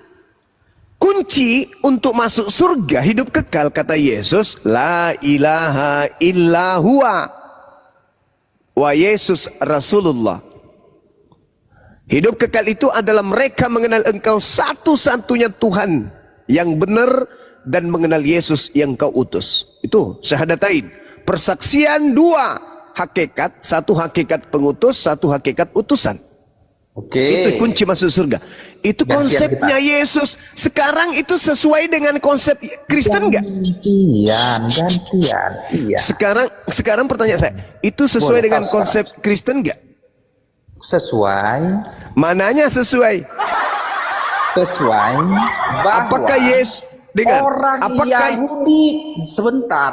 Kunci untuk masuk surga, hidup kekal, kata Yesus, la ilaha illa huwa wa Yesus Rasulullah. Hidup kekal itu adalah mereka mengenal Engkau satu-satunya Tuhan yang benar dan mengenal Yesus yang Kau utus. Itu syahadatain. Persaksian 2 hakikat, 1 hakikat pengutus, 1 hakikat utusan. Oke. Itu kunci masuk surga. Itu Gantian konsepnya Yesus. Sekarang itu sesuai dengan konsep Kristen nggak? Gantian. Iya. Sekarang pertanyaan saya, itu sesuai Boleh, dengan tahu konsep Kristen nggak? Sesuai. Mananya sesuai? Sesuai. Bahwa Apakah Yesus dengan orang apakah Yahudi sebentar,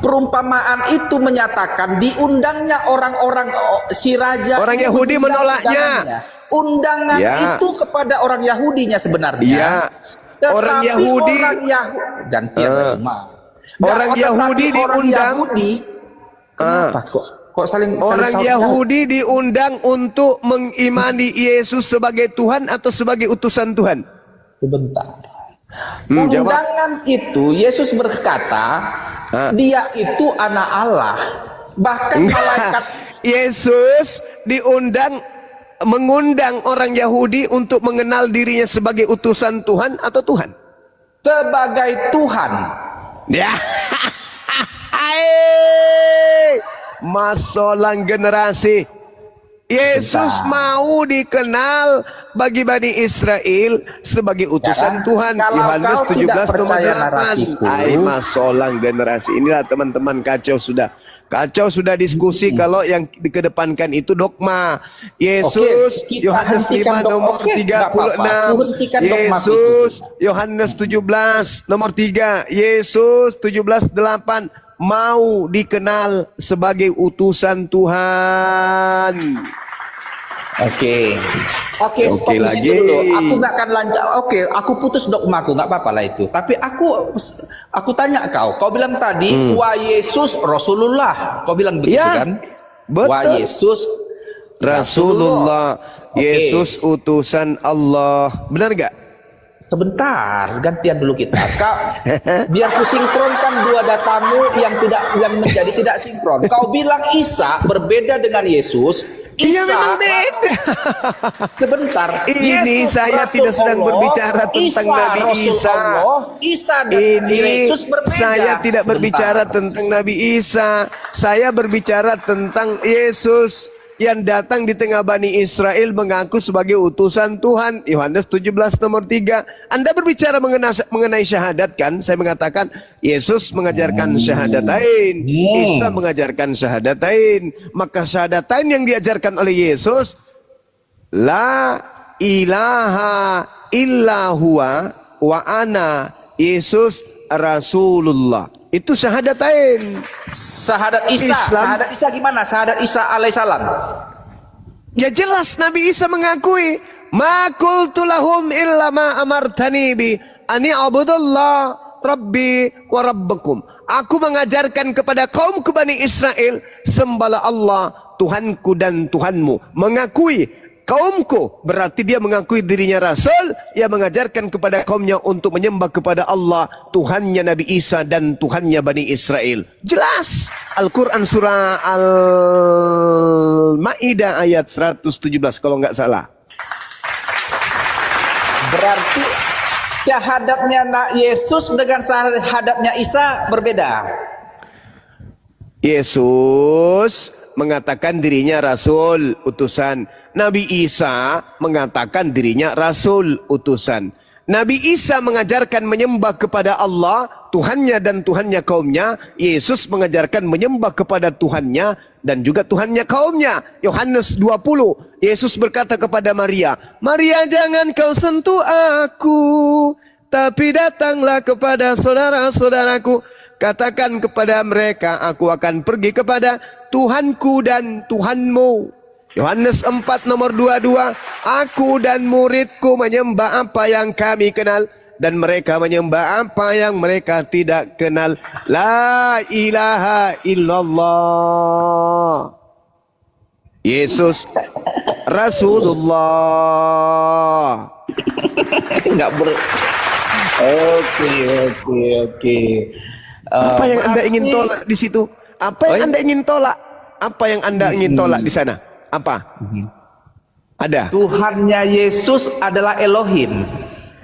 perumpamaan itu menyatakan diundangnya orang-orang si raja orang itu Yahudi mengundang menolaknya? undangan Ya. itu kepada orang Yahudinya sebenarnya. Iya. Tetapi Orang Yahudi gantian cuma. orang Yahudi diundang. Kenapa kok saling Orang saling Yahudi diundang untuk mengimani Yesus sebagai Tuhan atau sebagai utusan Tuhan? Sebentar. Jawab. Undangan itu Yesus berkata, dia itu anak Allah. Bahkan malaikat Yesus mengundang orang Yahudi untuk mengenal dirinya sebagai utusan Tuhan atau Tuhan? Sebagai Tuhan. Ya. Masolang generasi. Yesus mau dikenal bagi Bani Israel sebagai utusan Tuhan. Yohanes 17 nomor 8. Masolang generasi. Inilah teman-teman kacau sudah. Kacau sudah diskusi kalau yang dikedepankan itu dogma. Yesus Yohanes 5 nomor 36. Yesus Yohanes 17 nomor 3. Yesus 17:8 mau dikenal sebagai utusan Tuhan. Oke, stop di situ dulu. Aku nggak akan lanjut. Oke, aku putus dogmaku, nggak apa-apa lah itu. Tapi aku tanya kau bilang tadi, wah Yesus Rasulullah. Kau bilang begitu kan? Betul. Wah Yesus Rasulullah. Yesus utusan Allah. Benar nggak? Sebentar, gantian dulu kita. Kau biar ku sinkronkan dua datamu yang menjadi tidak sinkron. Kau bilang Isa berbeda dengan Yesus. Iya memang beda. Sebentar. Ini Yesus saya tidak sedang berbicara tentang Nabi Isa. Isa dan Yesus berbeda. Saya tidak berbicara tentang Nabi Isa. Saya berbicara tentang Yesus yang datang di tengah Bani Israel mengaku sebagai utusan Tuhan. Yohanes 17 nomor 3. Anda berbicara mengenai syahadat kan? Saya mengatakan Yesus mengajarkan syahadatain, Isa mengajarkan syahadatain. Maka syahadatain yang diajarkan oleh Yesus, la ilaha illa huwa wa ana Yesus Rasulullah. Itu syahadatain. Syahadat Isa. Islam. Syahadat Isa gimana? Syahadat Isa alaihissalam. Ya jelas Nabi Isa mengakui, ma qultu lahum illa ma amartani bi ani abudullah rabbi wa rabbakum. Aku mengajarkan kepada kaumku Bani Israel, sembahlah Allah Tuhanku dan Tuhanmu. Mengakui kaumku berarti dia mengakui dirinya rasul yang mengajarkan kepada kaumnya untuk menyembah kepada Allah, Tuhannya Nabi Isa dan Tuhannya Bani Israel. Jelas Al-Quran surah Al-Ma'idah ayat 117 kalau nggak salah. Berarti syahadatnya Yesus dengan syahadatnya Isa berbeda. Yesus mengatakan dirinya rasul utusan. Nabi Isa mengatakan dirinya rasul utusan. Nabi Isa mengajarkan menyembah kepada Allah, Tuhannya dan Tuhannya kaumnya. Yesus mengajarkan menyembah kepada Tuhannya dan juga Tuhannya kaumnya. Yohanes 20, Yesus berkata kepada Maria, Maria jangan kau sentuh aku, tapi datanglah kepada saudara-saudaraku. Katakan kepada mereka, aku akan pergi kepada Tuhanku dan Tuhanmu. Yohanes 4 nomor 22, aku dan muridku menyembah apa yang kami kenal, dan mereka menyembah apa yang mereka tidak kenal. La ilaha illallah. Yesus Rasulullah. Enggak Oke. Apa yang Anda ingin tolak di situ? Apa yang Anda ingin tolak? Apa yang Anda ingin tolak di sana? Apa? Ada. Tuhannya Yesus adalah Elohim.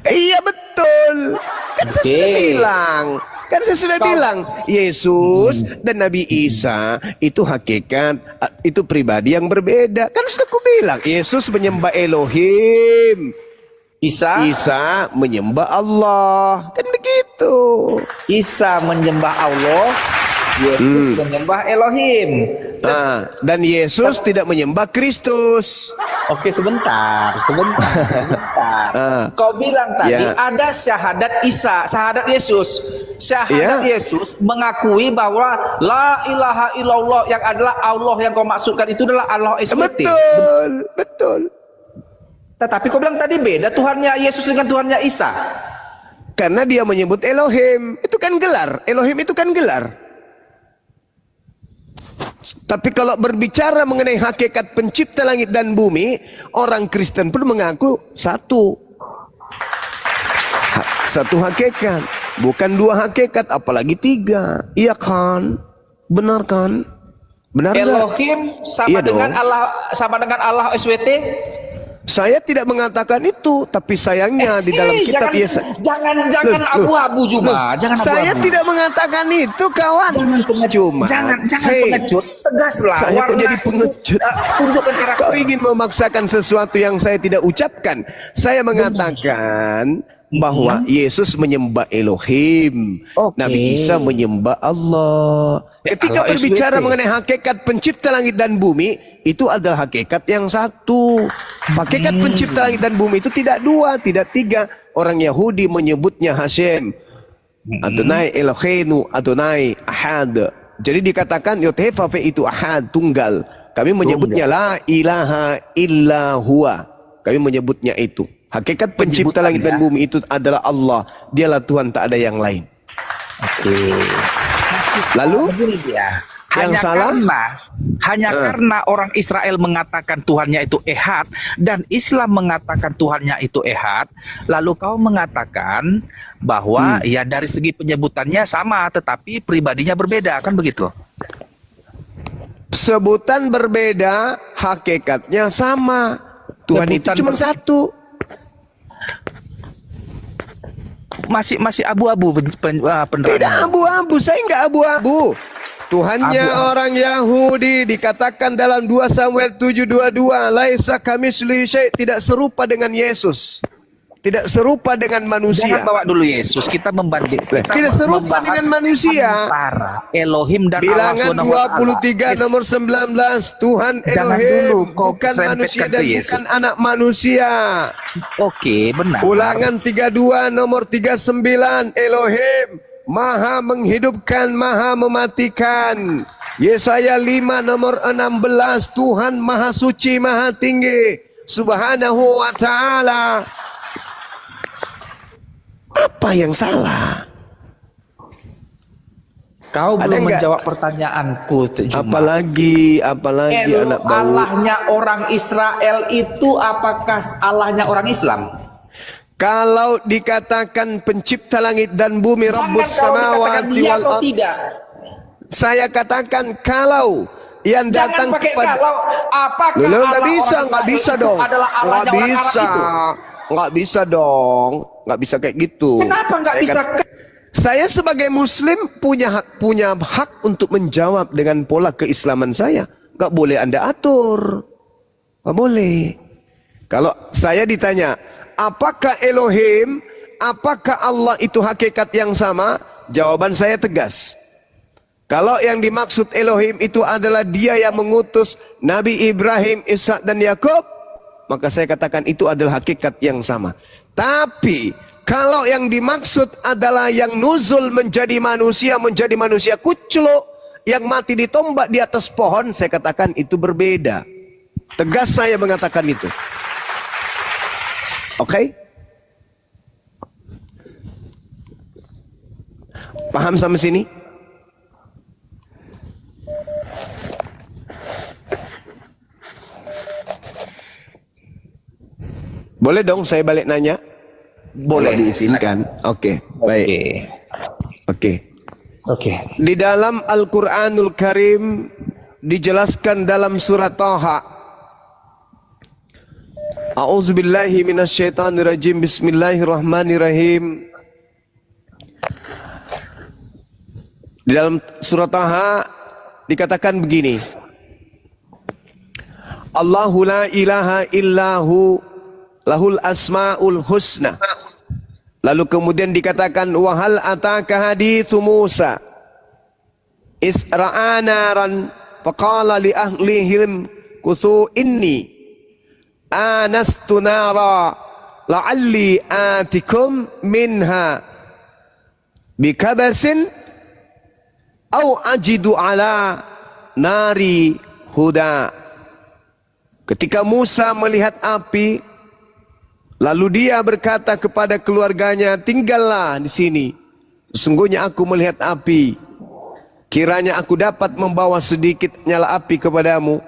Iya betul. Kan saya sudah bilang Kan saya sudah bilang, Yesus dan Nabi Isa itu hakikat, itu pribadi yang berbeda. Kan sudah aku bilang, Yesus menyembah Elohim, Isa menyembah Allah. Kan begitu. Isa menyembah Allah, Yesus menyembah Elohim. Dan Yesus tidak menyembah Kristus. Oke, sebentar. Kau bilang tadi ada syahadat Isa, syahadat Yesus. Syahadat Yesus mengakui bahwa la ilaha illallah yang adalah Allah yang kau maksudkan itu adalah Allah SWT. Betul. Tetapi kau bilang tadi beda Tuhannya Yesus dengan Tuhannya Isa. Karena dia menyebut Elohim, itu kan gelar. Elohim itu kan gelar. Tapi kalau berbicara mengenai hakikat pencipta langit dan bumi, orang Kristen pun mengaku satu hakikat, bukan dua hakikat, apalagi tiga. Iya kan? Benar kan? Benar nggak? Elohim sama dengan Allah, sama dengan Allah SWT. Saya tidak mengatakan itu, tapi sayangnya di dalam kitab Yesaya. Jangan abu-abu juga. Jangan saya abu-abu. tidak mengatakan itu, kawan. Jangan pengecut. Tegaslah. Saya kok jadi pengecut. Tunjukkan karakter. Kau ingin memaksakan sesuatu yang saya tidak ucapkan. Saya mengatakan bahwa Yesus menyembah Elohim, Nabi Isa menyembah Allah. Ketika Allah berbicara SWT. mengenai hakikat pencipta langit dan bumi, itu adalah hakikat yang satu. Hakikat pencipta langit dan bumi itu tidak dua, tidak tiga. Orang Yahudi menyebutnya Hashem, Adonai Eloheinu, Adonai Ahad. Jadi dikatakan Yod-Heh-Vav-He itu Ahad, tunggal. Kami menyebutnya La ilaha illa huwa. Kami menyebutnya itu. Hakikat pencipta langit dan bumi itu adalah Allah. Dialah Tuhan, tak ada yang lain. Lalu yang salah karena orang Israel mengatakan Tuhannya itu Ehad dan Islam mengatakan Tuhannya itu Ehad, lalu kau mengatakan bahwa ya dari segi penyebutannya sama tetapi pribadinya berbeda, kan begitu? Sebutan berbeda, hakikatnya sama. Tuhan itu cuma satu. Masih abu-abu penerangnya. Tidak abu-abu, saya nggak abu-abu. Tuhannya orang Yahudi dikatakan dalam 2 Samuel 7:22, laisa kamitslihi syai', tidak serupa dengan Yesus. Tidak serupa dengan manusia. Jangan bawa dulu Yesus, kita membandingkan. Tidak serupa dengan manusia. Antara Elohim dan Bilangan Allah 23 nomor 19, Tuhan Elohim bukan manusia dan bukan anak manusia. Oke, benar. Ulangan 32 nomor 39, Elohim Maha menghidupkan, Maha mematikan. Yesaya 5 nomor 16, Tuhan Maha Suci, Maha Tinggi, Subhanahu wa Ta'ala. Apa yang salah? Kau belum menjawab pertanyaanku, Apalagi anak bau. Allahnya orang Israel itu apakah Allahnya orang Islam? Kalau dikatakan pencipta langit dan bumi, Rabbus samawati wal ardh, tidak. Saya katakan kalau yang datang kepada apakah nggak bisa dong. Nggak bisa dong. Nggak bisa kayak gitu. Kenapa nggak bisa? Saya sebagai Muslim punya hak untuk menjawab dengan pola keislaman saya. Nggak boleh Anda atur. Nggak boleh. Kalau saya ditanya, apakah Elohim, apakah Allah itu hakikat yang sama? Jawaban saya tegas. Kalau yang dimaksud Elohim itu adalah Dia yang mengutus Nabi Ibrahim, Ishak dan Yakub, maka saya katakan itu adalah hakikat yang sama. Tapi kalau yang dimaksud adalah yang nuzul menjadi manusia kucluk, yang mati ditombak di atas pohon, saya katakan itu berbeda. Tegas saya mengatakan itu. Oke? Paham sampai sini? Boleh dong saya balik nanya? Boleh. Kalau diizinkan. Oke, baik. Oke. Di dalam Al-Qur'anul Karim dijelaskan dalam surat Taha. A'udzubillahi minasyaitonirrajim. Bismillahirrahmanirrahim. Di dalam surah Taha dikatakan begini. Allahu la ilaha illahu lahul asmaul husna. Lalu kemudian dikatakan wahal ataka hadithu Musa isra'a naran faqala li ahlihim kuthu inni anastu nara la'alli atikum minha bikabasin au ajidu ala nari huda. Ketika Musa melihat api, lalu dia berkata kepada keluarganya, tinggallah di sini. Sesungguhnya aku melihat api. Kiranya aku dapat membawa sedikit nyala api kepadamu,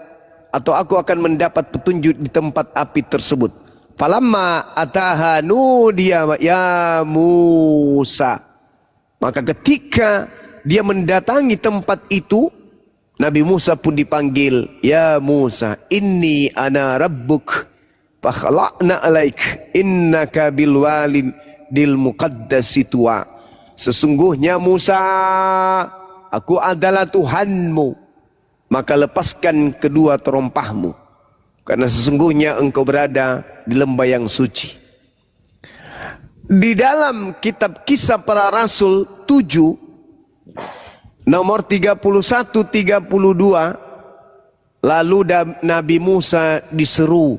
atau aku akan mendapat petunjuk di tempat api tersebut. Falamma ataha nudiya ya Musa. Maka ketika dia mendatangi tempat itu, Nabi Musa pun dipanggil, ya Musa, inni ana rabbuk fakhla'na alaik innaka bil walidil muqaddasi tuwa. Sesungguhnya Musa, aku adalah Tuhanmu, maka lepaskan kedua terompahmu, karena sesungguhnya engkau berada di lembah yang suci. Di dalam kitab Kisah Para Rasul 7 nomor 31-32, lalu Nabi Musa diseru,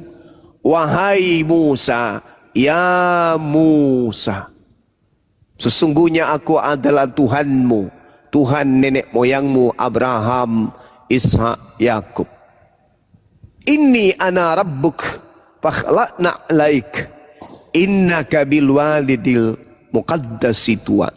wahai Musa, ya Musa, sesungguhnya aku adalah Tuhanmu, Tuhan nenek moyangmu Abraham, Ishak, Yakub. Inni ana rabbuk fakhla'na alaik innaka bil walidil muqaddasi tuwa.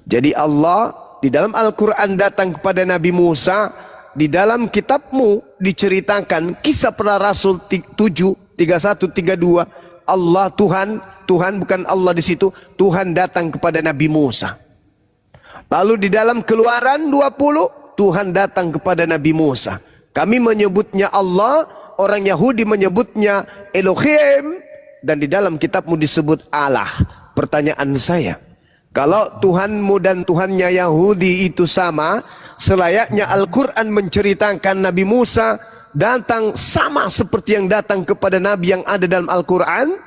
Jadi Allah di dalam Al-Quran datang kepada Nabi Musa, di dalam kitabmu diceritakan Kisah Para Rasul 7, 31, 32, Allah Tuhan, Tuhan bukan Allah di situ, Tuhan datang kepada Nabi Musa. Lalu di dalam Keluaran 20, Tuhan datang kepada Nabi Musa. Kami menyebutnya Allah, orang Yahudi menyebutnya Elohim, dan di dalam kitabmu disebut Allah. Pertanyaan saya, kalau Tuhanmu dan Tuhannya Yahudi itu sama, selayaknya Al-Quran menceritakan Nabi Musa datang sama seperti yang datang kepada Nabi yang ada dalam Al-Quran,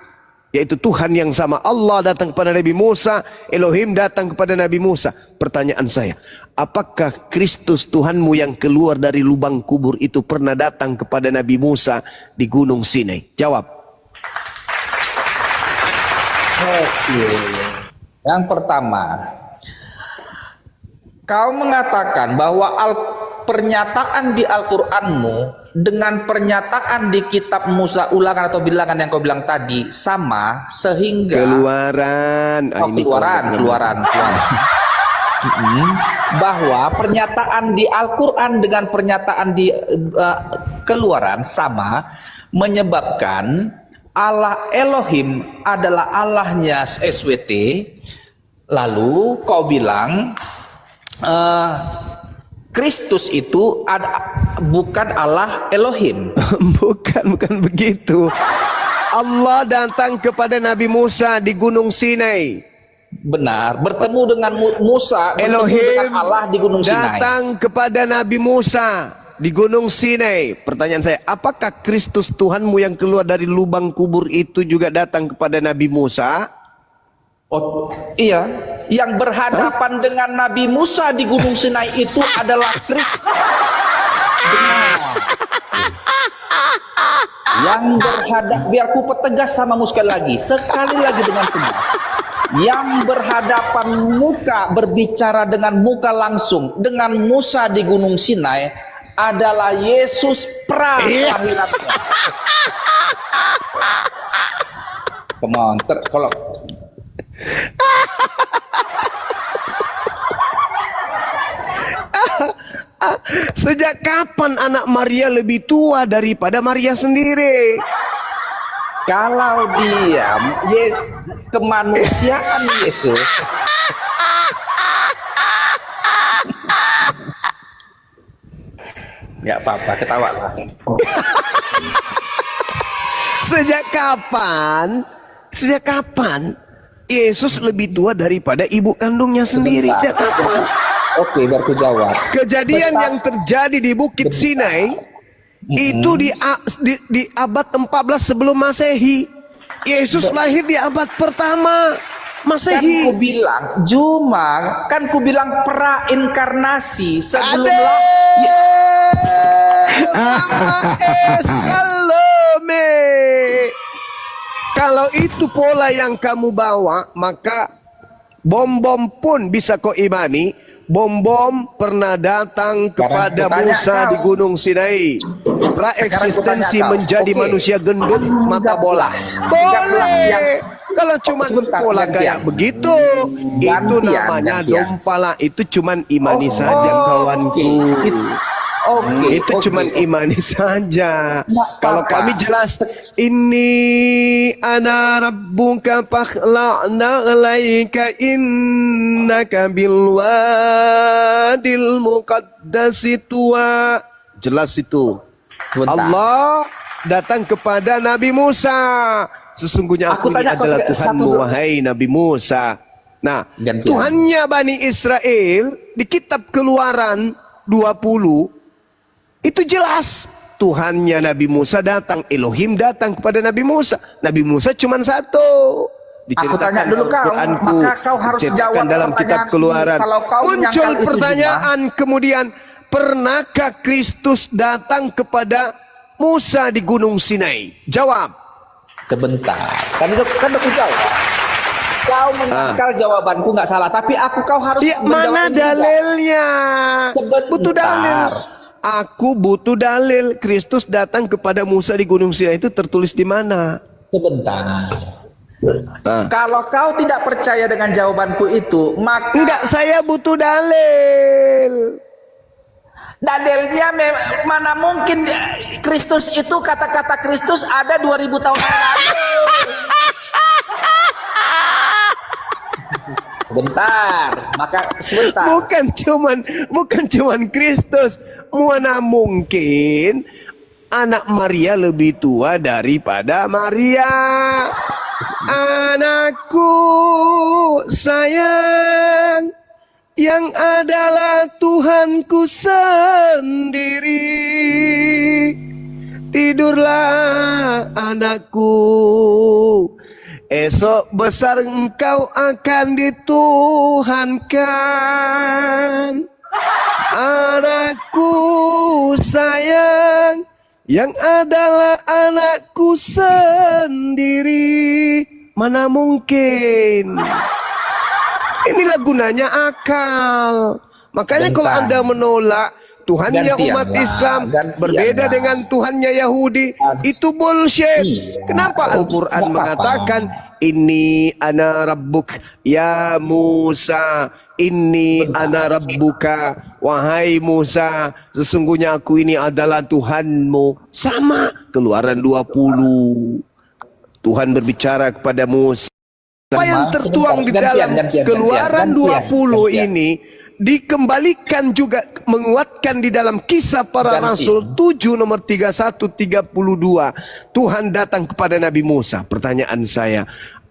yaitu Tuhan yang sama. Allah datang kepada Nabi Musa, Elohim datang kepada Nabi Musa. Pertanyaan saya, apakah Kristus Tuhanmu yang keluar dari lubang kubur itu pernah datang kepada Nabi Musa di Gunung Sinai? Jawab. Yang pertama, kau mengatakan bahwa pernyataan di Al-Quranmu dengan pernyataan di kitab Musa ulangan atau bilangan yang kau bilang tadi sama, sehingga Keluaran, keluaran. Bahwa pernyataan di Al-Quran dengan pernyataan di Keluaran sama, menyebabkan Allah Elohim adalah Allahnya SWT. Lalu kau bilang Kristus itu bukan Allah Elohim. bukan begitu. Allah datang kepada Nabi Musa di Gunung Sinai. Benar, bertemu dengan Musa, Elohim bertemu dengan Allah di Gunung Sinai. Datang kepada Nabi Musa di Gunung Sinai. Pertanyaan saya, apakah Kristus Tuhanmu yang keluar dari lubang kubur itu juga datang kepada Nabi Musa? Oh iya, yang berhadapan dengan Nabi Musa di Gunung Sinai itu adalah Kristus. Yang berhadap, biar ku pertegas sama sekali lagi dengan tegas. Yang berhadapan muka, berbicara dengan muka langsung dengan Musa di Gunung Sinai adalah Yesus pra-kelahirannya. Come on, kalau Sejak kapan anak Maria lebih tua daripada Maria sendiri? Kalau dia kemanusiaan Yesus, nggak apa-apa, ketawa lah. Sejak kapan Yesus lebih tua daripada ibu kandungnya sendiri? Sejak kapan? Oke, biar ku jawab. Kejadian yang terjadi di Bukit Sinai itu di abad 14 sebelum Masehi. Yesus lahir di abad pertama Masehi. Kan ku bilang, kan ku bilang prainkarnasi sebelum Salome. Kalau itu pola yang kamu bawa, maka bom-bom pun bisa kau imani. Bom-bom pernah datang kepada Musa di Gunung Sinai. Praeksistensi menjadi manusia gendut mata bola. Boleh. Kalau cuma pola kayak begitu, itu namanya dompala. Itu cuman imani saja kawanku. Itu cuman imani saja. Kalau kami jelas, ini ana rabbuka fakhla'na alaika innaka bilwadil muqaddasi tuwa. Jelas itu. Allah datang kepada Nabi Musa. Sesungguhnya aku ini adalah Tuhanmu, wahai Nabi Musa. Nah, Tuhannya Bani Israel di kitab Keluaran 20 itu jelas. Tuhannya Nabi Musa datang, Elohim datang kepada Nabi Musa. Nabi Musa cuma satu. Aku tanya dulu kau, maka kau harus jawab dalam kitab Keluaran. Muncul pertanyaan kemudian, pernahkah Kristus datang kepada Musa di Gunung Sinai? Jawab. Sebentar, kan udah jawab. Kau menangkal jawabanku nggak salah, tapi kau harus mana dalilnya? Butuh dalil. Aku butuh dalil. Kristus datang kepada Musa di Gunung Sinai itu tertulis di mana? Sebentar. Kalau kau tidak percaya dengan jawabanku itu, maka enggak, saya butuh dalil. Dalilnya mana mungkin Kristus itu, kata-kata Kristus ada 2000 tahun yang lalu. Bentar, maka sebentar. Bukan cuman Kristus. Mana mungkin anak Maria lebih tua daripada Maria. Anakku sayang, yang adalah Tuhanku sendiri. Tidurlah anakku, esok besar engkau akan dituhankan. Anakku sayang, yang adalah anakku sendiri. Mana mungkin? Inilah gunanya akal. Makanya kalau Anda menolak Tuhannya umat Islam berbeda dengan Tuhannya Yahudi, itu bullshit. Kenapa Al-Quran mengatakan ini ana rabbuk ya Musa, ini ana rabbuka, wahai Musa, sesungguhnya aku ini adalah Tuhanmu. Sama Keluaran 20. Tuhan berbicara kepada Musa. Apa yang tertuang di dalam Keluaran 20 ini dikembalikan juga, menguatkan di dalam Kisah Para Rasul 7 nomor 31-32. Tuhan datang kepada Nabi Musa. Pertanyaan saya,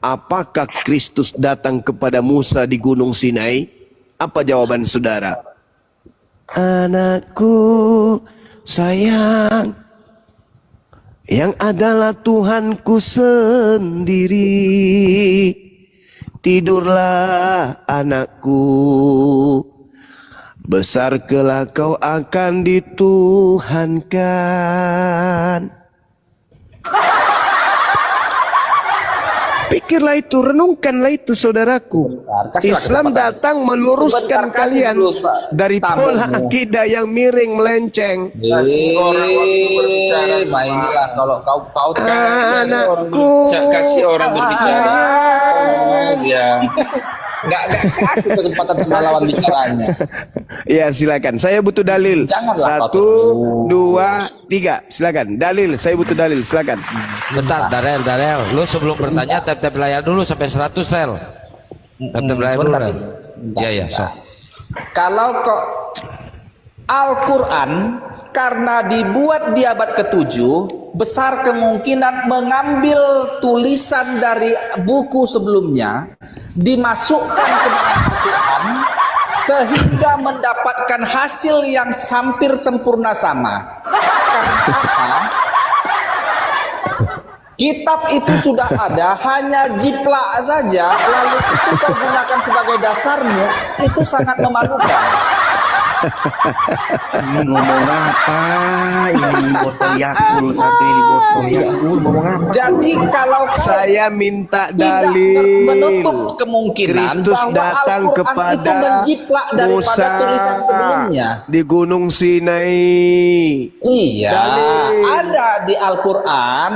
apakah Kristus datang kepada Musa di Gunung Sinai? Apa jawaban saudara? Anakku sayang, yang adalah Tuhanku sendiri. Tidurlah anakku, besar kelak kau akan dituhankan. Pikirlah itu, renungkanlah itu saudaraku. Islam datang meluruskan kalian dari pola akidah yang miring melenceng. Mainlah kalau kau anakku, kasih orang berbicara. Ya. Nggak kasih kesempatan sama lawan bicaranya. Ya silakan, saya butuh dalil. Janganlah 1, 2, 3, silakan. Dalil, saya butuh dalil, silakan. Bentar, Darel, lu sebelum bertanya tap layar dulu sampai 100 rel. Tap layar dulu. Iya, so. Kalau kok Al-Quran karena dibuat di abad ke-7, besar kemungkinan mengambil tulisan dari buku sebelumnya, dimasukkan ke dalam Al-Quran, sehingga mendapatkan hasil yang hampir sempurna sama. Karena apa? Kitab itu sudah ada, hanya jiplak saja, lalu itu kau gunakan sebagai dasarmu, itu sangat memalukan. Ini ngomong apa? Ini botol Yakult, satu ini botol Yakult, ngomong apa? Jadi kalau saya minta tidak dalil menutup kemungkinan Kristus bahwa datang Al-Quran itu kepada menjiplak daripada Musa tulisan sebelumnya. di Gunung Sinai. Iya, Dalil. ada di Al-Quran.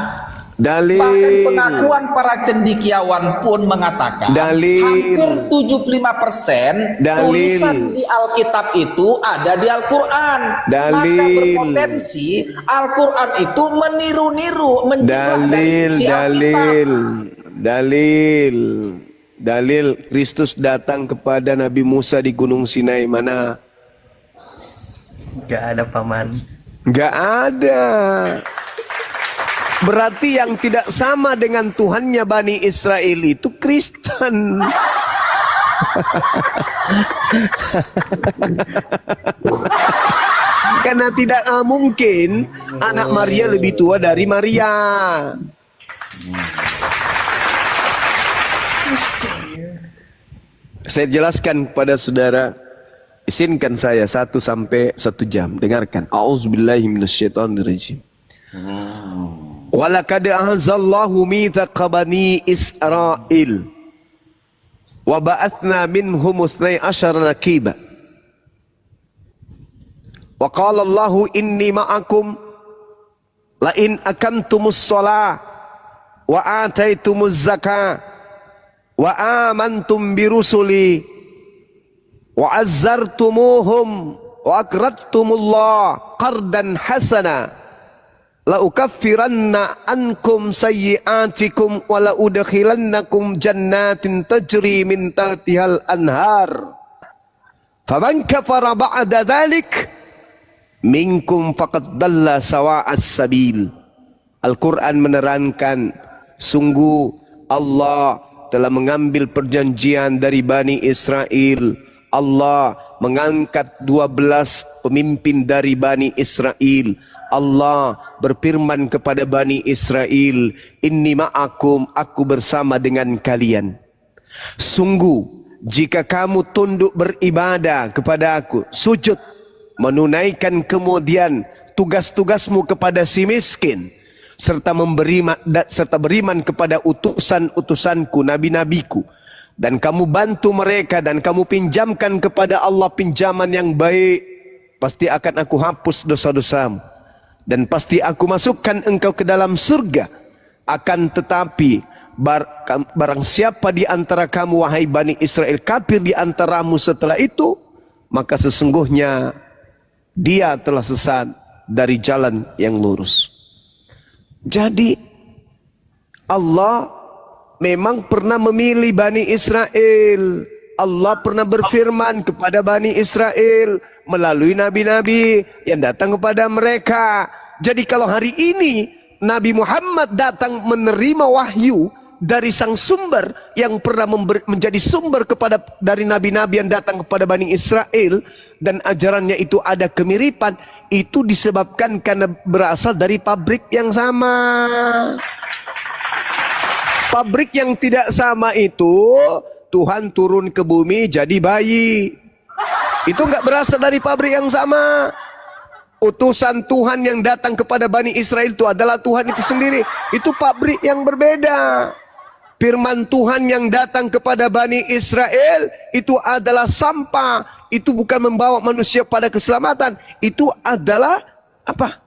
Dalil. Bahkan pengakuan para cendekiawan pun mengatakan Dalil. hampir 75% Dalil. tulisan di Alkitab itu ada di Al-Quran. Dalil. Maka berpotensi Al-Quran itu meniru-niru, menjiplak dari isi Alkitab. Dalil Kristus datang kepada Nabi Musa di Gunung Sinai mana? Gak ada paman. Gak ada. Berarti yang tidak sama dengan Tuhannya Bani Israel itu Kristen. Karena tidak mungkin anak Maria lebih tua dari Maria. Saya jelaskan kepada saudara, izinkan saya 1 sampai 1 jam. Dengarkan. A'udzubillahi minasyaitonirrajim. Walaqad ahzallahu mithaqa bani Israil wa ba'athna minhum 12 naqiba wa qala Allahu inni ma'akum la in akamtumus shalah wa ataitumuz zakah wa amantum bi rusuli wa azzartumuhum wa aqradtumullah qardan hasana la ukaffiranna ankum sayyi'atikum wa la udkhilannakum jannatin tajri min tahtihal anhar faman kafara ba'da dhalik minkum faqad dalla sawa'as sabil. Al-Quran menerangkan sungguh Allah telah mengambil perjanjian dari Bani Israel. Allah mengangkat 12 pemimpin dari Bani Israel. Allah berfirman kepada Bani Israel, inni ma'akum, aku bersama dengan kalian. Sungguh jika kamu tunduk beribadah kepada aku, sujud, menunaikan kemudian tugas-tugasmu kepada si miskin, serta beriman kepada utusan-utusanku, nabi-nabiku, dan kamu bantu mereka dan kamu pinjamkan kepada Allah pinjaman yang baik, pasti akan aku hapus dosa-dosamu dan pasti aku masukkan engkau ke dalam surga. Akan tetapi barang siapa di antara kamu wahai Bani Israel kafir di antaramu setelah itu, maka sesungguhnya dia telah sesat dari jalan yang lurus. Jadi Allah memang pernah memilih Bani Israel. Allah pernah berfirman kepada Bani Israel melalui nabi-nabi yang datang kepada mereka. Jadi kalau hari ini Nabi Muhammad datang menerima wahyu dari sang sumber yang pernah menjadi sumber dari nabi-nabi yang datang kepada Bani Israel, dan ajarannya itu ada kemiripan, itu disebabkan karena berasal dari pabrik yang sama. Pabrik yang tidak sama itu Tuhan turun ke bumi jadi bayi. Itu enggak berasal dari pabrik yang sama. Utusan Tuhan yang datang kepada Bani Israel itu adalah Tuhan itu sendiri. Itu pabrik yang berbeda. Firman Tuhan yang datang kepada Bani Israel itu adalah sampah. Itu bukan membawa manusia pada keselamatan. Itu adalah apa?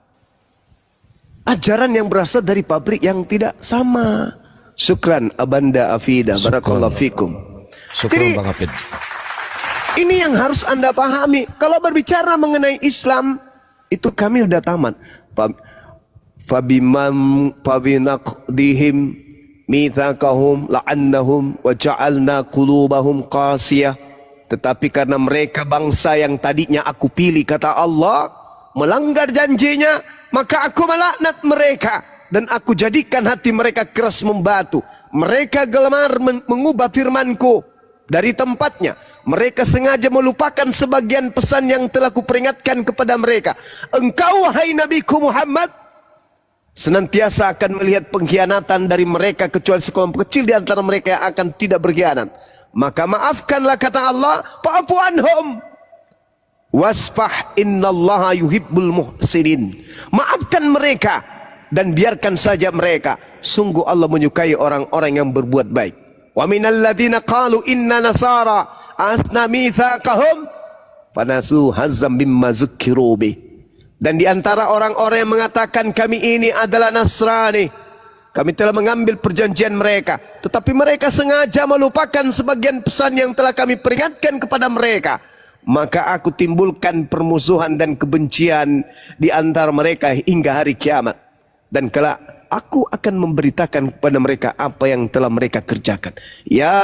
Ajaran yang berasal dari pabrik yang tidak sama. Syukran Abanda Afida. Barakallahu fikum. Jadi, ini yang harus Anda pahami. Kalau berbicara mengenai Islam, itu kami sudah tamat. Fabimam fabinaqdihim mitsaqahum la'annahum wa ja'alna qulubahum qasiyah. Tetapi karena mereka bangsa yang tadinya aku pilih, kata Allah, melanggar janjinya, maka aku melaknat mereka dan aku jadikan hati mereka keras membatu. Mereka gemar mengubah firmanku. dari tempatnya. Mereka sengaja melupakan sebagian pesan yang telah kuperingatkan kepada mereka. Engkau wahai Nabiku Muhammad senantiasa akan melihat pengkhianatan dari mereka, kecuali sekelompok kecil di antara mereka yang akan tidak berkhianat. Maka maafkanlah, kata Allah, fa'fu anhum wasfah innallaha yuhibbul muhsinin. Maafkan mereka dan biarkan saja mereka. Sungguh Allah menyukai orang-orang yang berbuat baik. Wa minal ladzina qalu inna nasara asna mitsaqahum fanasu hazzam mimma zukkiru bih. Dan di antara orang-orang yang mengatakan kami ini adalah Nasrani, kami telah mengambil perjanjian mereka, tetapi mereka sengaja melupakan sebagian pesan yang telah kami peringatkan kepada mereka. Maka aku timbulkan permusuhan dan kebencian di antara mereka hingga hari kiamat. Dan kelak aku akan memberitakan kepada mereka apa yang telah mereka kerjakan. Ya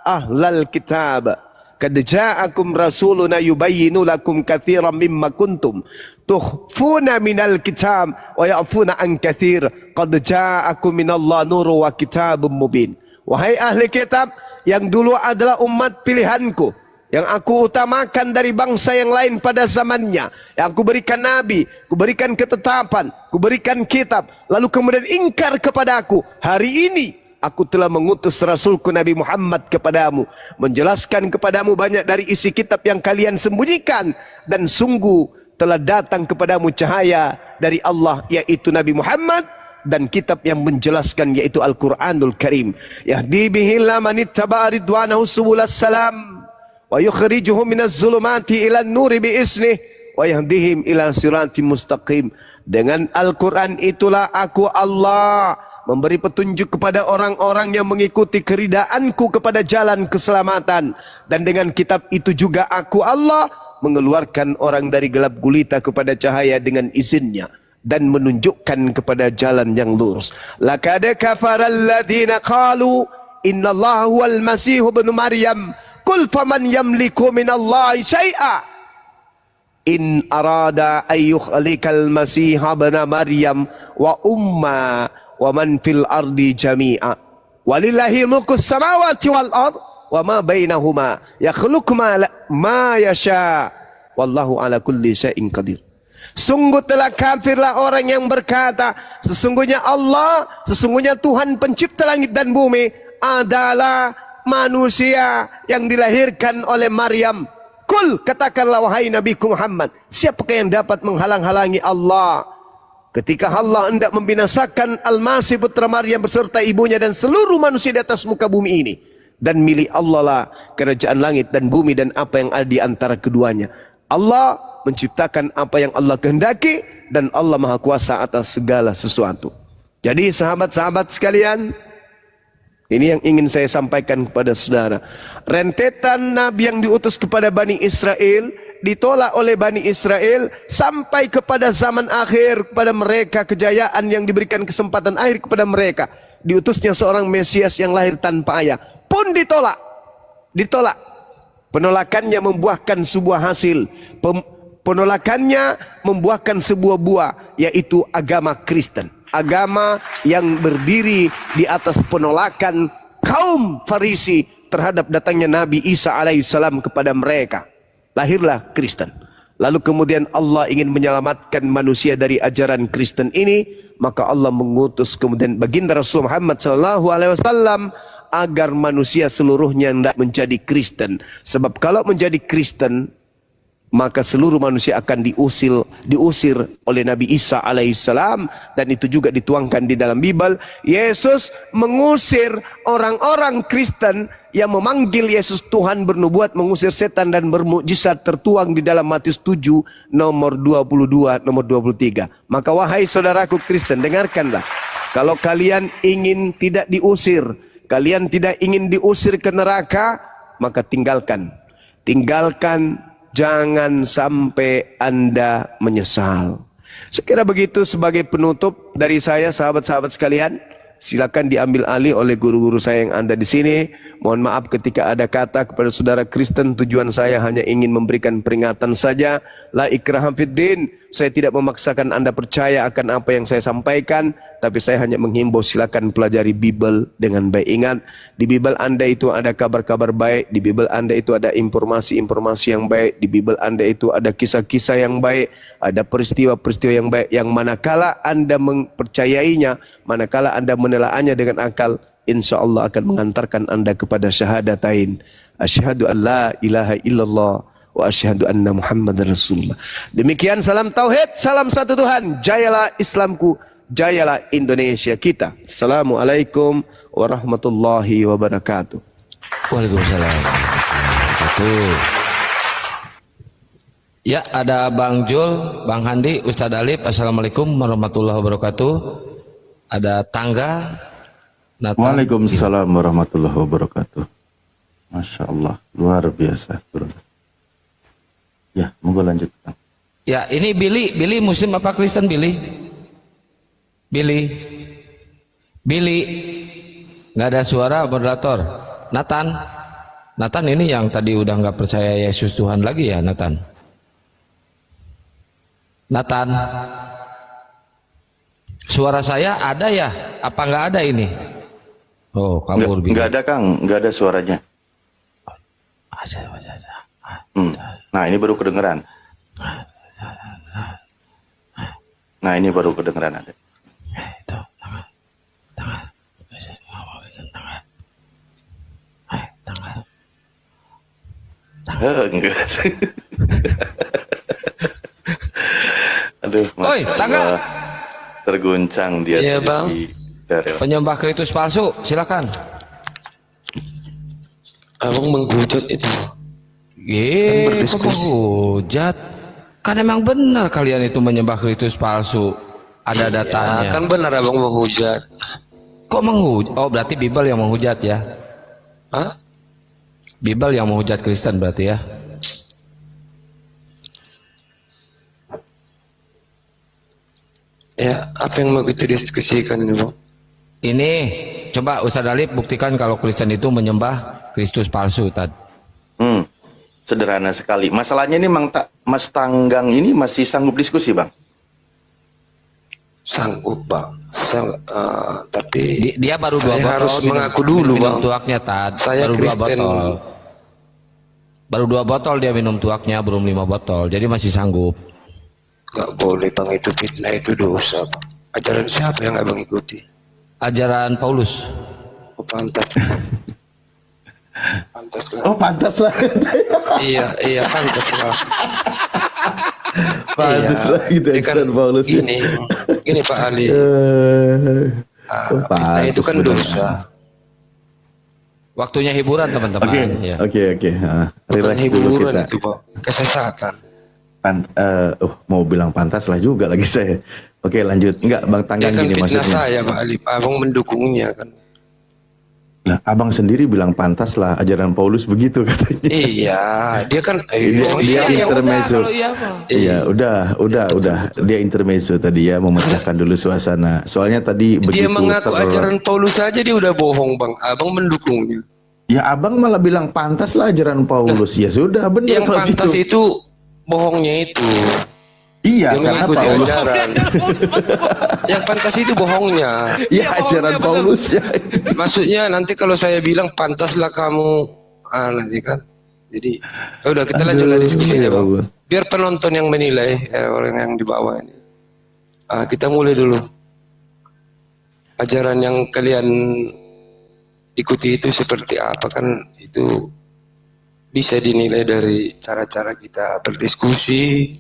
ahlal kitab, qad ja'akum rasuluna yubayyinu lakum katsiran mimma kuntum tukhfuna minal kitab wa ya'funa an katsir qad ja'akum minallahi nurun wa kitabun mubin. Wahai ahli kitab yang dulu adalah umat pilihanku, yang aku utamakan dari bangsa yang lain pada zamannya, yang aku berikan nabi, aku berikan ketetapan, aku berikan kitab, lalu kemudian ingkar kepada aku. Hari ini aku telah mengutus Rasulku Nabi Muhammad kepadamu, menjelaskan kepadamu banyak dari isi kitab yang kalian sembunyikan, dan sungguh telah datang kepadamu cahaya dari Allah, yaitu Nabi Muhammad, dan kitab yang menjelaskan, yaitu Al-Quranul Karim. Yahdi bihillah manittaba'a ridwanahu subulas salam wa yukhrijuhum minaz zulumati ilan nuri bi'isnih wa yahdihim ila siratim mustaqim. Dengan Al-Quran itulah aku Allah memberi petunjuk kepada orang-orang yang mengikuti keridaanku kepada jalan keselamatan. Dan dengan kitab itu juga aku Allah mengeluarkan orang dari gelap gulita kepada cahaya dengan izinnya, dan menunjukkan kepada jalan yang lurus. Laqad kafara alladziina qalu innallaha huwal masih ibnu maryam qul faman yamliku minallahi syai'a in arada ay yukhlikal masih ibna maryam wa umma wa man fil ardi jami'a walillahi mulkus samawati wal ard wa ma bainahuma yakhluqu ma yasha wallahu ala kulli syai'in qadir. Sungguh telah kafirlah orang yang berkata sesungguhnya Allah, sesungguhnya Tuhan pencipta langit dan bumi adalah manusia yang dilahirkan oleh Maryam. Kul, katakanlah wahai Nabiku Muhammad, siapakah yang dapat menghalang-halangi Allah ketika Allah hendak membinasakan Al-Masih putra Maryam beserta ibunya dan seluruh manusia di atas muka bumi ini. Dan milik Allah lah kerajaan langit dan bumi dan apa yang ada di antara keduanya. Allah menciptakan apa yang Allah kehendaki, dan Allah Maha Kuasa atas segala sesuatu. Jadi sahabat-sahabat sekalian, ini yang ingin saya sampaikan kepada saudara. Rentetan nabi yang diutus kepada Bani Israel ditolak oleh Bani Israel sampai kepada zaman akhir, kepada mereka kejayaan yang diberikan kesempatan akhir kepada mereka. Diutusnya seorang Mesias yang lahir tanpa ayah pun ditolak. Ditolak. Penolakannya membuahkan sebuah hasil. Penolakannya membuahkan sebuah buah, yaitu agama Kristen. Agama yang berdiri di atas penolakan kaum Farisi terhadap datangnya Nabi Isa alaihissalam kepada mereka. Lahirlah Kristen. Lalu kemudian Allah ingin menyelamatkan manusia dari ajaran Kristen ini, maka Allah mengutus kemudian baginda Rasul Muhammad SAW agar manusia seluruhnya hendak menjadi Kristen. Sebab kalau menjadi Kristen, maka seluruh manusia akan diusir oleh Nabi Isa alaihissalam, dan itu juga dituangkan di dalam Bible. Yesus mengusir orang-orang Kristen yang memanggil Yesus Tuhan, bernubuat, mengusir setan dan bermukjizat, tertuang di dalam Matius 7 nomor 22 nomor 23. Maka wahai saudaraku Kristen, dengarkanlah. Kalau kalian ingin tidak diusir, kalian tidak ingin diusir ke neraka, maka tinggalkan. Jangan sampai Anda menyesal. Sekira begitu sebagai penutup dari saya, sahabat-sahabat sekalian. Silakan diambil alih oleh guru-guru saya yang ada di sini. Mohon maaf ketika ada kata kepada saudara Kristen. Tujuan saya hanya ingin memberikan peringatan saja. La ikraha fiddin. Saya tidak memaksakan Anda percaya akan apa yang saya sampaikan, tapi saya hanya menghimbau silakan pelajari Bible dengan baik. Ingat, di Bible Anda itu ada kabar-kabar baik, di Bible Anda itu ada informasi-informasi yang baik, di Bible Anda itu ada kisah-kisah yang baik, ada peristiwa-peristiwa yang baik, yang manakala Anda mempercayainya, manakala Anda menelaahnya dengan akal, insya Allah akan mengantarkan Anda kepada syahadatain. Asyhadu an la ilaha illallah wa asyhadu anna Muhammadar Rasulullah. Demikian, salam tauhid, salam satu Tuhan. Jayalah Islamku, jayalah Indonesia kita. Assalamualaikum warahmatullahi wabarakatuh. Waalaikumsalam. Ya, ada Bang Jul, Bang Handi, Ustadz Alif. Assalamualaikum warahmatullahi wabarakatuh. Ada Tangga, Nathan. Waalaikumsalam warahmatullahi wabarakatuh. Masya Allah, luar biasa. Ya, monggo lanjut. Ya, ini Billy Muslim apa Kristen Billy? Billy, nggak ada suara moderator. Nathan ini yang tadi udah nggak percaya Yesus Tuhan lagi ya, Nathan. Suara saya ada ya? Apa nggak ada ini? Oh, kabur. Nggak ada Kang, nggak ada suaranya. Nah, ini baru kedengeran. Nah, ini baru kedengeran ada. Enggak. Aduh, Oi, Tangga. Terguncang dia. Iya, Bang. Penyembah Kristus palsu, silakan. Abang menghujat itu. Kok menghujat? Kan emang benar kalian itu menyembah Kristus palsu. Ada datanya. Kan benar abang menghujat. Kok menghujat? Oh, berarti Bible yang menghujat ya? Hah? Bible yang menghujat Kristen berarti ya? Ya, apa yang mau kita diskusikan ini, Bang? Ini coba Ustadz Alif buktikan kalau Kristen itu menyembah Kristus palsu tadi. Sederhana sekali. Masalahnya ini Mas Tanggang ini masih sanggup diskusi, Bang? Sanggup, Bang. Tapi dia baru 2 botol. Harus mengaku dulu, minum Bang. Tuaknya Tad. Saya Baru 2 Kristen. botol. Baru 2 botol dia minum tuaknya, belum 5 botol. Jadi masih sanggup. Gak boleh, Bang, itu fitnah, itu dosa, Bang. Ajaran siapa yang abang ikuti? Ajaran Paulus. Oh, pantas. Pantas lah. Oh, pantas lah. iya, pantas lah. Pantas lah gitu ajaran Paulus. Gini Pak Ali. Fitnah itu kan dosa. Waktunya hiburan, teman-teman. Oke. Bukan Relax dulu hiburan kita. itu, Bang. Kesesatan. Mau bilang pantas lah juga lagi saya. Oke, lanjut. Enggak, Bang Tanggang gini fitnah maksudnya. saya, Pak Ali. Abang mendukungnya kan. Nah, abang sendiri bilang pantas lah ajaran Paulus begitu katanya. Iya, dia kan dia intermezzo. Iya, udah. Dia intermezzo tadi ya, memecahkan dulu suasana. Soalnya tadi begitu dia mengaku ajaran Paulus saja dia udah bohong, Bang. Abang mendukungnya. Ya, abang malah bilang pantas lah ajaran Paulus. Ya sudah, benar. Yang pantas itu bohongnya itu. Iya, yang karena mengikuti Paulus. ajaran. Yang pantas itu bohongnya. Ya, ajaran Paulus ya. Maksudnya nanti kalau saya bilang pantaslah kamu, nanti kan. Jadi, udah kita lanjutlah diskusinya, Bang. Biar penonton yang menilai, orang yang di bawah ini. Kita mulai dulu. Ajaran yang kalian ikuti itu seperti apa, kan itu bisa dinilai dari cara-cara kita berdiskusi,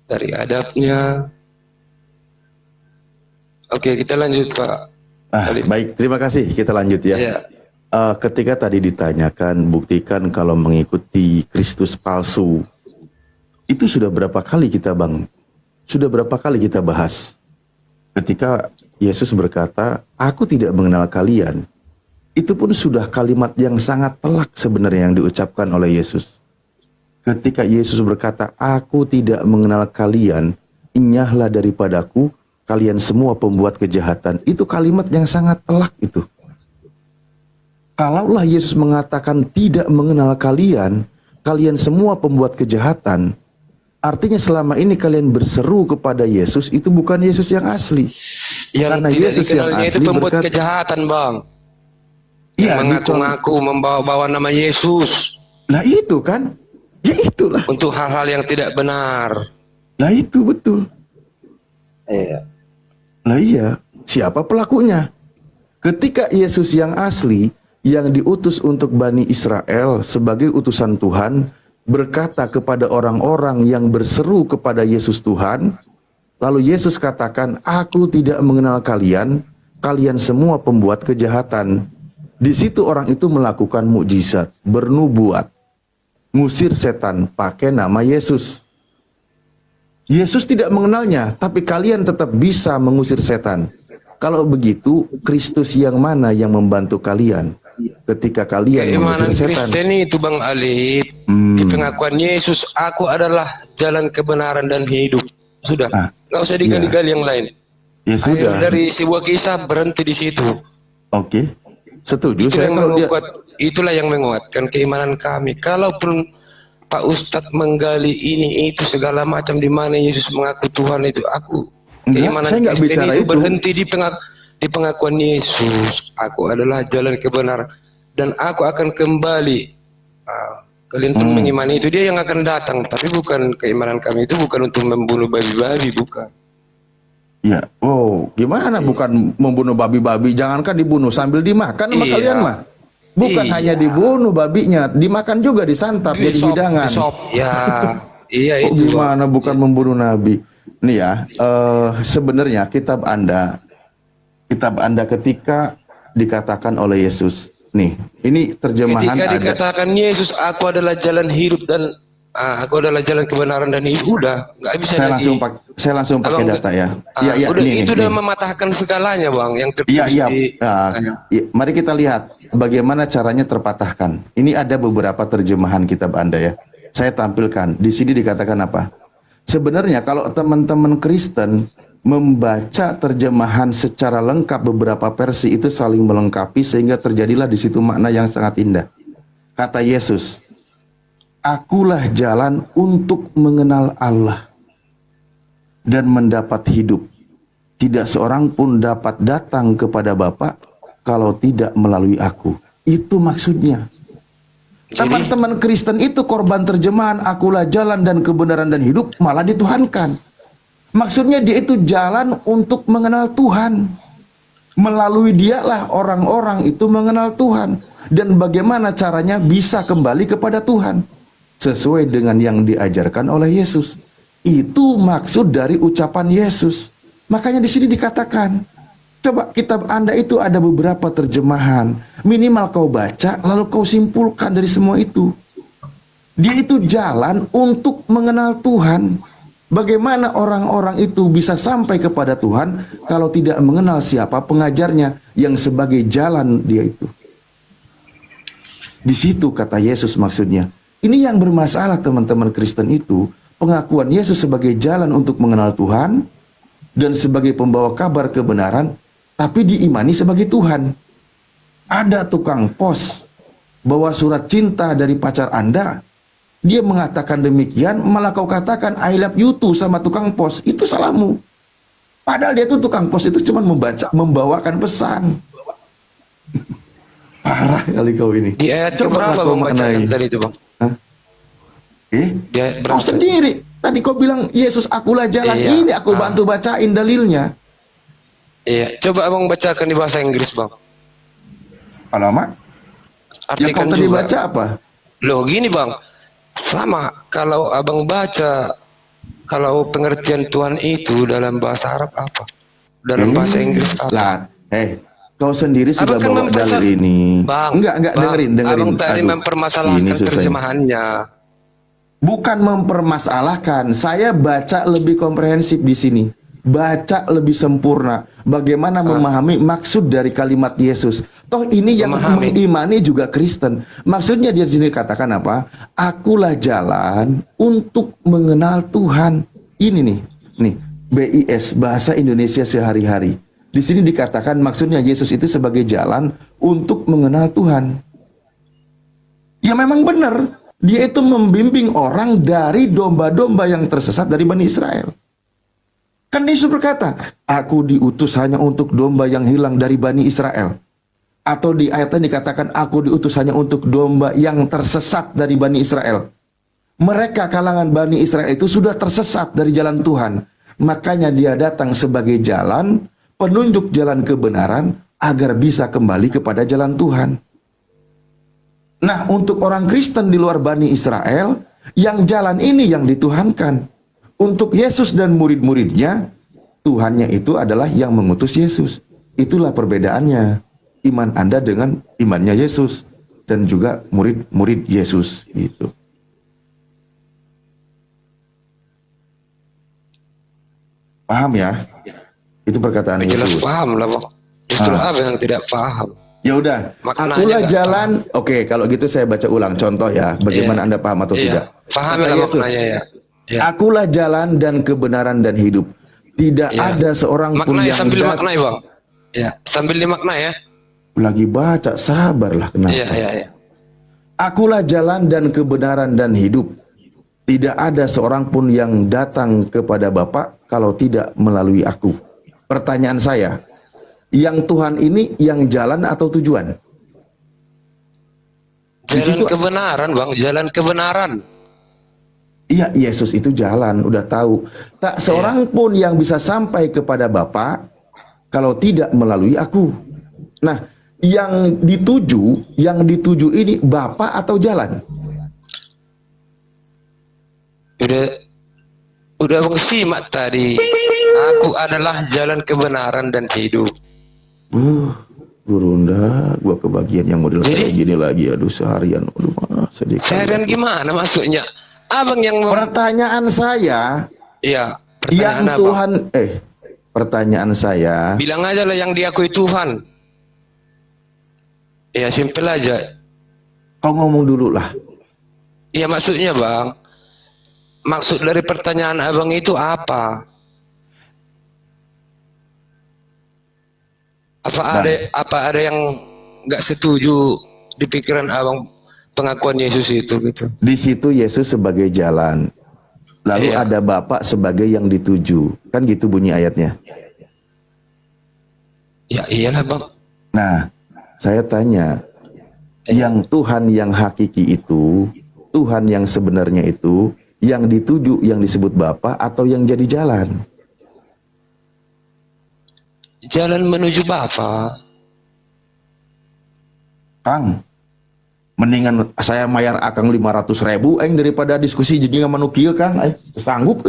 dari adabnya. Oke, kita lanjut, Pak. Baik, terima kasih. Kita lanjut ya. Iya. Ketika tadi ditanyakan, buktikan kalau mengikuti Kristus palsu, itu sudah berapa kali kita, Bang? Sudah berapa kali kita bahas? Ketika Yesus berkata, "Aku tidak mengenal kalian." Itu pun sudah kalimat yang sangat telak sebenarnya yang diucapkan oleh Yesus. Ketika Yesus berkata, "Aku tidak mengenal kalian, enyahlah daripadaku, kalian semua pembuat kejahatan." Itu kalimat yang sangat telak itu. Kalaulah Yesus mengatakan tidak mengenal kalian, kalian semua pembuat kejahatan, Artinya selama ini kalian berseru kepada Yesus, itu bukan Yesus yang asli. Yang Karena tidak Yesus yang dikenalnya itu asli pembuat berkata, kejahatan, Bang. Iya, Yang mengaku-ngaku membawa-bawa nama Yesus. Lah itu kan, ya itulah. Untuk hal-hal yang tidak benar. Lah itu betul. Iya. Lah iya, siapa pelakunya? Ketika Yesus yang asli, yang diutus untuk Bani Israel sebagai utusan Tuhan, berkata kepada orang-orang yang berseru kepada Yesus Tuhan, lalu Yesus katakan, aku tidak mengenal kalian, kalian semua pembuat kejahatan. Di situ orang itu melakukan mukjizat, bernubuat, ngusir setan pakai nama Yesus. Yesus tidak mengenalnya, tapi kalian tetap bisa mengusir setan. Kalau begitu, Kristus yang mana yang membantu kalian ketika kalian Keimanan mengusir setan? Kristen itu, Bang Alif, di pengakuan Yesus, aku adalah jalan kebenaran dan hidup. Sudah, nggak usah digali-gali yang lain. Ya sudah. Akhir dari sebuah kisah berhenti di situ. Oke, setuju. Itulah Saya yang, kalau dia, itulah yang menguatkan keimanan kami. Kalaupun Pak Ustadz menggali ini itu segala macam di mana Yesus mengaku Tuhan itu, keimanan saya nggak Kristen bicara itu itu. berhenti di pengakuan Yesus. Aku adalah jalan kebenaran dan aku akan kembali. Kalian pun mengimani itu, dia yang akan datang. Tapi bukan, keimanan kami itu bukan untuk membunuh babi-babi, bukan. ya, gimana bukan membunuh babi-babi? Jangankan dibunuh, sambil dimakan sama Iya. kalian mah. Bukan Iya. hanya dibunuh babinya, dimakan juga, disantap jadi hidangan. Ya, iya Kok itu. gimana bukan membunuh nabi? Nih ya, sebenarnya kitab Anda ketika dikatakan oleh Yesus, nih, ini terjemahan Ketika ada. dikatakan Yesus, aku adalah jalan hidup dan aku adalah jalan kebenaran dan hidup, udah nggak bisa Saya lagi. langsung pakai Abang, data ya. udah, nih, itu nih, udah nih. mematahkan segalanya, Bang, yang tertulis Iya. di. Mari kita lihat bagaimana caranya terpatahkan. Ini ada beberapa terjemahan kitab Anda ya. Saya tampilkan. Di sini dikatakan apa? Sebenarnya kalau teman-teman Kristen membaca terjemahan secara lengkap beberapa versi itu saling melengkapi sehingga terjadilah di situ makna yang sangat indah. Kata Yesus, akulah jalan untuk mengenal Allah dan mendapat hidup. Tidak seorang pun dapat datang kepada Bapa kalau tidak melalui aku. Itu maksudnya. Teman-teman Kristen itu korban terjemahan akulah jalan dan kebenaran dan hidup malah dituhankan. Maksudnya dia itu jalan untuk mengenal Tuhan. Melalui dialah orang-orang itu mengenal Tuhan. Dan bagaimana caranya bisa kembali kepada Tuhan. Sesuai dengan yang diajarkan oleh Yesus. Itu maksud dari ucapan Yesus. Makanya di sini dikatakan, coba kitab Anda itu ada beberapa terjemahan. Minimal kau baca, lalu kau simpulkan dari semua itu. Dia itu jalan untuk mengenal Tuhan. Bagaimana orang-orang itu bisa sampai kepada Tuhan kalau tidak mengenal siapa pengajarnya yang sebagai jalan dia itu. Di situ kata Yesus maksudnya. Ini yang bermasalah teman-teman Kristen itu. Pengakuan Yesus sebagai jalan untuk mengenal Tuhan dan sebagai pembawa kabar kebenaran, tapi diimani sebagai Tuhan. Ada tukang pos bawa surat cinta dari pacar Anda, dia mengatakan demikian, malah kau katakan I love you too sama tukang pos, itu salahmu. Padahal dia tuh tukang pos itu cuma membawakan pesan. Parah kali kau ini. Di ayat Coba berapa kau Bang bacakan maknai. tadi itu, Bang? Di ayat Kau berapa? sendiri. Tadi kau bilang Yesus akulah jalan. Iya. Ini aku bantu bacain dalilnya. Iya, coba Abang bacakan di bahasa Inggris, Bang. Alamak. Yang kau Artikan tadi juga. baca apa? Loh gini, Bang. Sama kalau Abang baca, kalau pengertian Tuhan itu dalam bahasa Arab apa? Dalam bahasa Inggris apa? Lah, kau sendiri sudah Abang kan bawa dalil ini. Bang, Enggak, Bang, dengerin. Abang tadi Aduh, mempermasalahkan ini susah. terjemahannya. Bukan mempermasalahkan, saya baca lebih komprehensif di sini. Baca lebih sempurna. Bagaimana memahami maksud dari kalimat Yesus. Toh ini yang mengimani juga Kristen. Maksudnya dia di sini katakan apa? Akulah jalan untuk mengenal Tuhan. Ini nih, BIS, Bahasa Indonesia Sehari-Hari. Di sini dikatakan maksudnya Yesus itu sebagai jalan untuk mengenal Tuhan. Ya memang benar. Dia itu membimbing orang dari domba-domba yang tersesat dari Bani Israel. Kan Yesus berkata, aku diutus hanya untuk domba yang hilang dari Bani Israel. Atau di ayatnya dikatakan, aku diutus hanya untuk domba yang tersesat dari Bani Israel. Mereka kalangan Bani Israel itu sudah tersesat dari jalan Tuhan. Makanya dia datang sebagai jalan, penunjuk jalan kebenaran, agar bisa kembali kepada jalan Tuhan. Nah, untuk orang Kristen di luar Bani Israel, yang jalan ini yang dituhankan. Untuk Yesus dan murid-muridnya, Tuhannya itu adalah yang mengutus Yesus. Itulah perbedaannya. Iman Anda dengan imannya Yesus. Dan juga murid-murid Yesus. Gitu. Paham ya? Itu perkataan Jelas Yesus. paham lah, Bang. Justru apa yang tidak paham? Ya udah, Maknanya akulah nggak jalan. Oke, kalau gitu saya baca ulang contoh ya, bagaimana Anda paham atau tidak. Paham Kata lah Yesus, maknanya ya. akulah jalan dan kebenaran dan hidup. Tidak ada seorang pun Maknanya yang sambil maknai, Bang. Ya, sambil dimaknai ya. Lagi baca, sabarlah kenapa. Iya. Akulah jalan dan kebenaran dan hidup. Tidak ada seorang pun yang datang kepada Bapa kalau tidak melalui aku. Pertanyaan saya, yang Tuhan ini yang jalan atau tujuan? Jalan kebenaran, Bang. Jalan kebenaran. Iya, Yesus itu jalan, udah tahu. Tak seorang pun yang bisa sampai kepada Bapa kalau tidak melalui aku. Nah, yang dituju ini Bapa atau jalan? Udah Bang simak tadi. Aku adalah jalan kebenaran dan hidup. Gurunda, gua kebagian yang model kayak gini lagi. Aduh, seharian. Aduh, sedih. Seharian gimana maksudnya? Abang yang pertanyaan saya. Iya, yang pertanyaan Tuhan pertanyaan saya. Bilang aja lah yang diakui Tuhan. Ya, simpel aja. Kau ngomong dulu lah. Iya, maksudnya Bang. Maksud dari pertanyaan Abang itu apa? Apa ada yang nggak setuju di pikiran Abang pengakuan Yesus itu gitu? Di situ Yesus sebagai jalan. Lalu ada Bapa sebagai yang dituju. Kan gitu bunyi ayatnya. Ya iyalah Bang. Nah, saya tanya, yang Tuhan yang hakiki itu, Tuhan yang sebenarnya itu, yang dituju yang disebut Bapa atau yang jadi jalan? Jalan menuju Bapa. Kang, mendingan saya mayar akang 500.000 daripada diskusi jadi nggak manukil Kang. Sanggup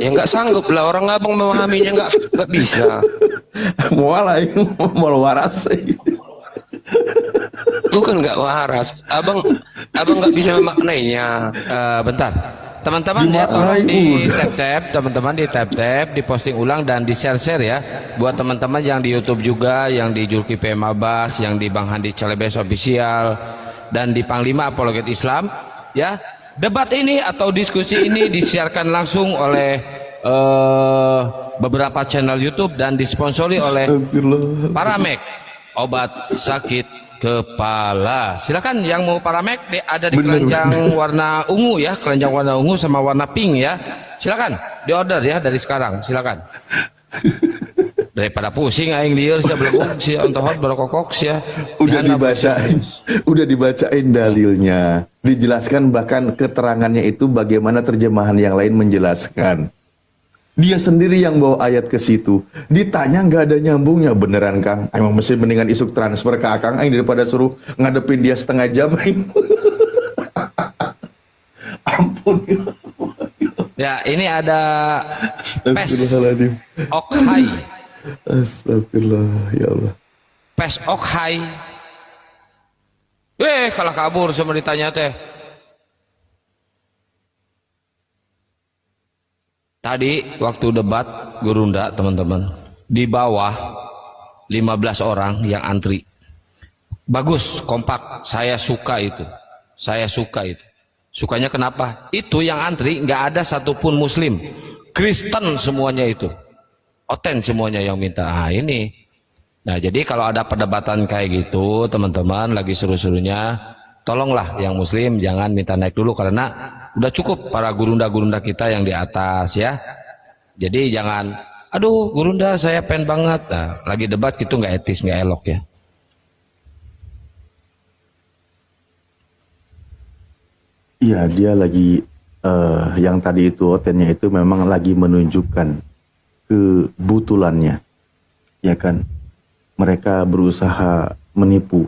Ya nggak sanggup lah, orang Abang memahaminya nggak bisa. Mual mau waras. Bukan nggak waras, abang nggak bisa memaknainya. Bentar, teman-teman ya, tolong di teman-teman di tap, diposting ulang dan di share ya, buat teman-teman yang di YouTube juga, yang di Zulkifli Mabas, yang di Bang Handi Celebes Official, dan di Panglima Apologet Islam, ya. Debat ini atau diskusi ini disiarkan langsung oleh beberapa channel YouTube dan disponsori oleh Paramek, obat sakit kepala. Silakan yang mau Paramek ada di keranjang warna ungu ya, keranjang warna ungu sama warna pink ya. Silakan diorder ya dari sekarang, silakan. Daripada pusing aing lieur sia belum sia ontohot barokokok sia. Udah dibacain dalilnya, dijelaskan bahkan keterangannya itu bagaimana terjemahan yang lain menjelaskan. Dia sendiri yang bawa ayat ke situ. Ditanya nggak ada nyambungnya, beneran Kang. Emang mesti mendingan isuk transfer ke Akang aing daripada suruh ngadepin dia setengah jam. Ampun. Ya, ini ada Pes Okhai. Astagfirullah, ya Allah. Pes Okhai. Kalah kabur sama ditanya teh. Tadi waktu debat Gurunda teman-teman, di bawah 15 orang yang antri. Bagus, kompak, saya suka itu. Sukanya kenapa? Itu yang antri nggak ada satupun Muslim, Kristen semuanya itu. Oten semuanya yang minta. Ini. Nah, jadi kalau ada perdebatan kayak gitu, teman-teman lagi seru-serunya, tolonglah yang muslim jangan minta naik dulu, karena udah cukup para gurunda-gurunda kita yang di atas ya. Jadi jangan, aduh gurunda saya pengen banget. Nah, lagi debat gitu nggak etis, nggak elok ya. Iya, dia lagi yang tadi itu otennya itu memang lagi menunjukkan kebutulannya, ya kan? Mereka berusaha menipu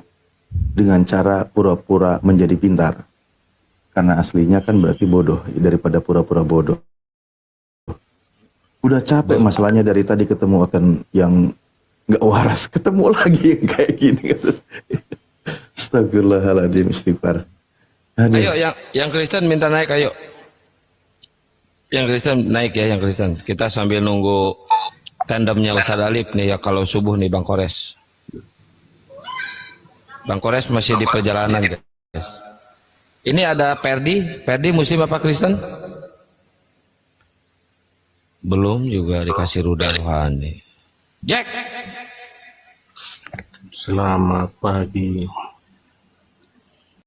dengan cara pura-pura menjadi pintar, karena aslinya kan berarti bodoh daripada pura-pura bodoh. Udah capek masalahnya dari tadi ketemu oten yang nggak waras, ketemu lagi yang kayak gini. Astagfirullahaladzim, istighfar. Aduh. Ayo yang Kristen minta naik, ayo. Yang Kristen naik ya, yang Kristen. Kita sambil nunggu tandemnya Ustadz Alif nih ya, kalau subuh nih Bang Kores. Bang Kores masih di perjalanan guys. Ini ada Perdi muslim apa Kristen? Belum juga dikasih rudal rohani. Jack. Selamat pagi.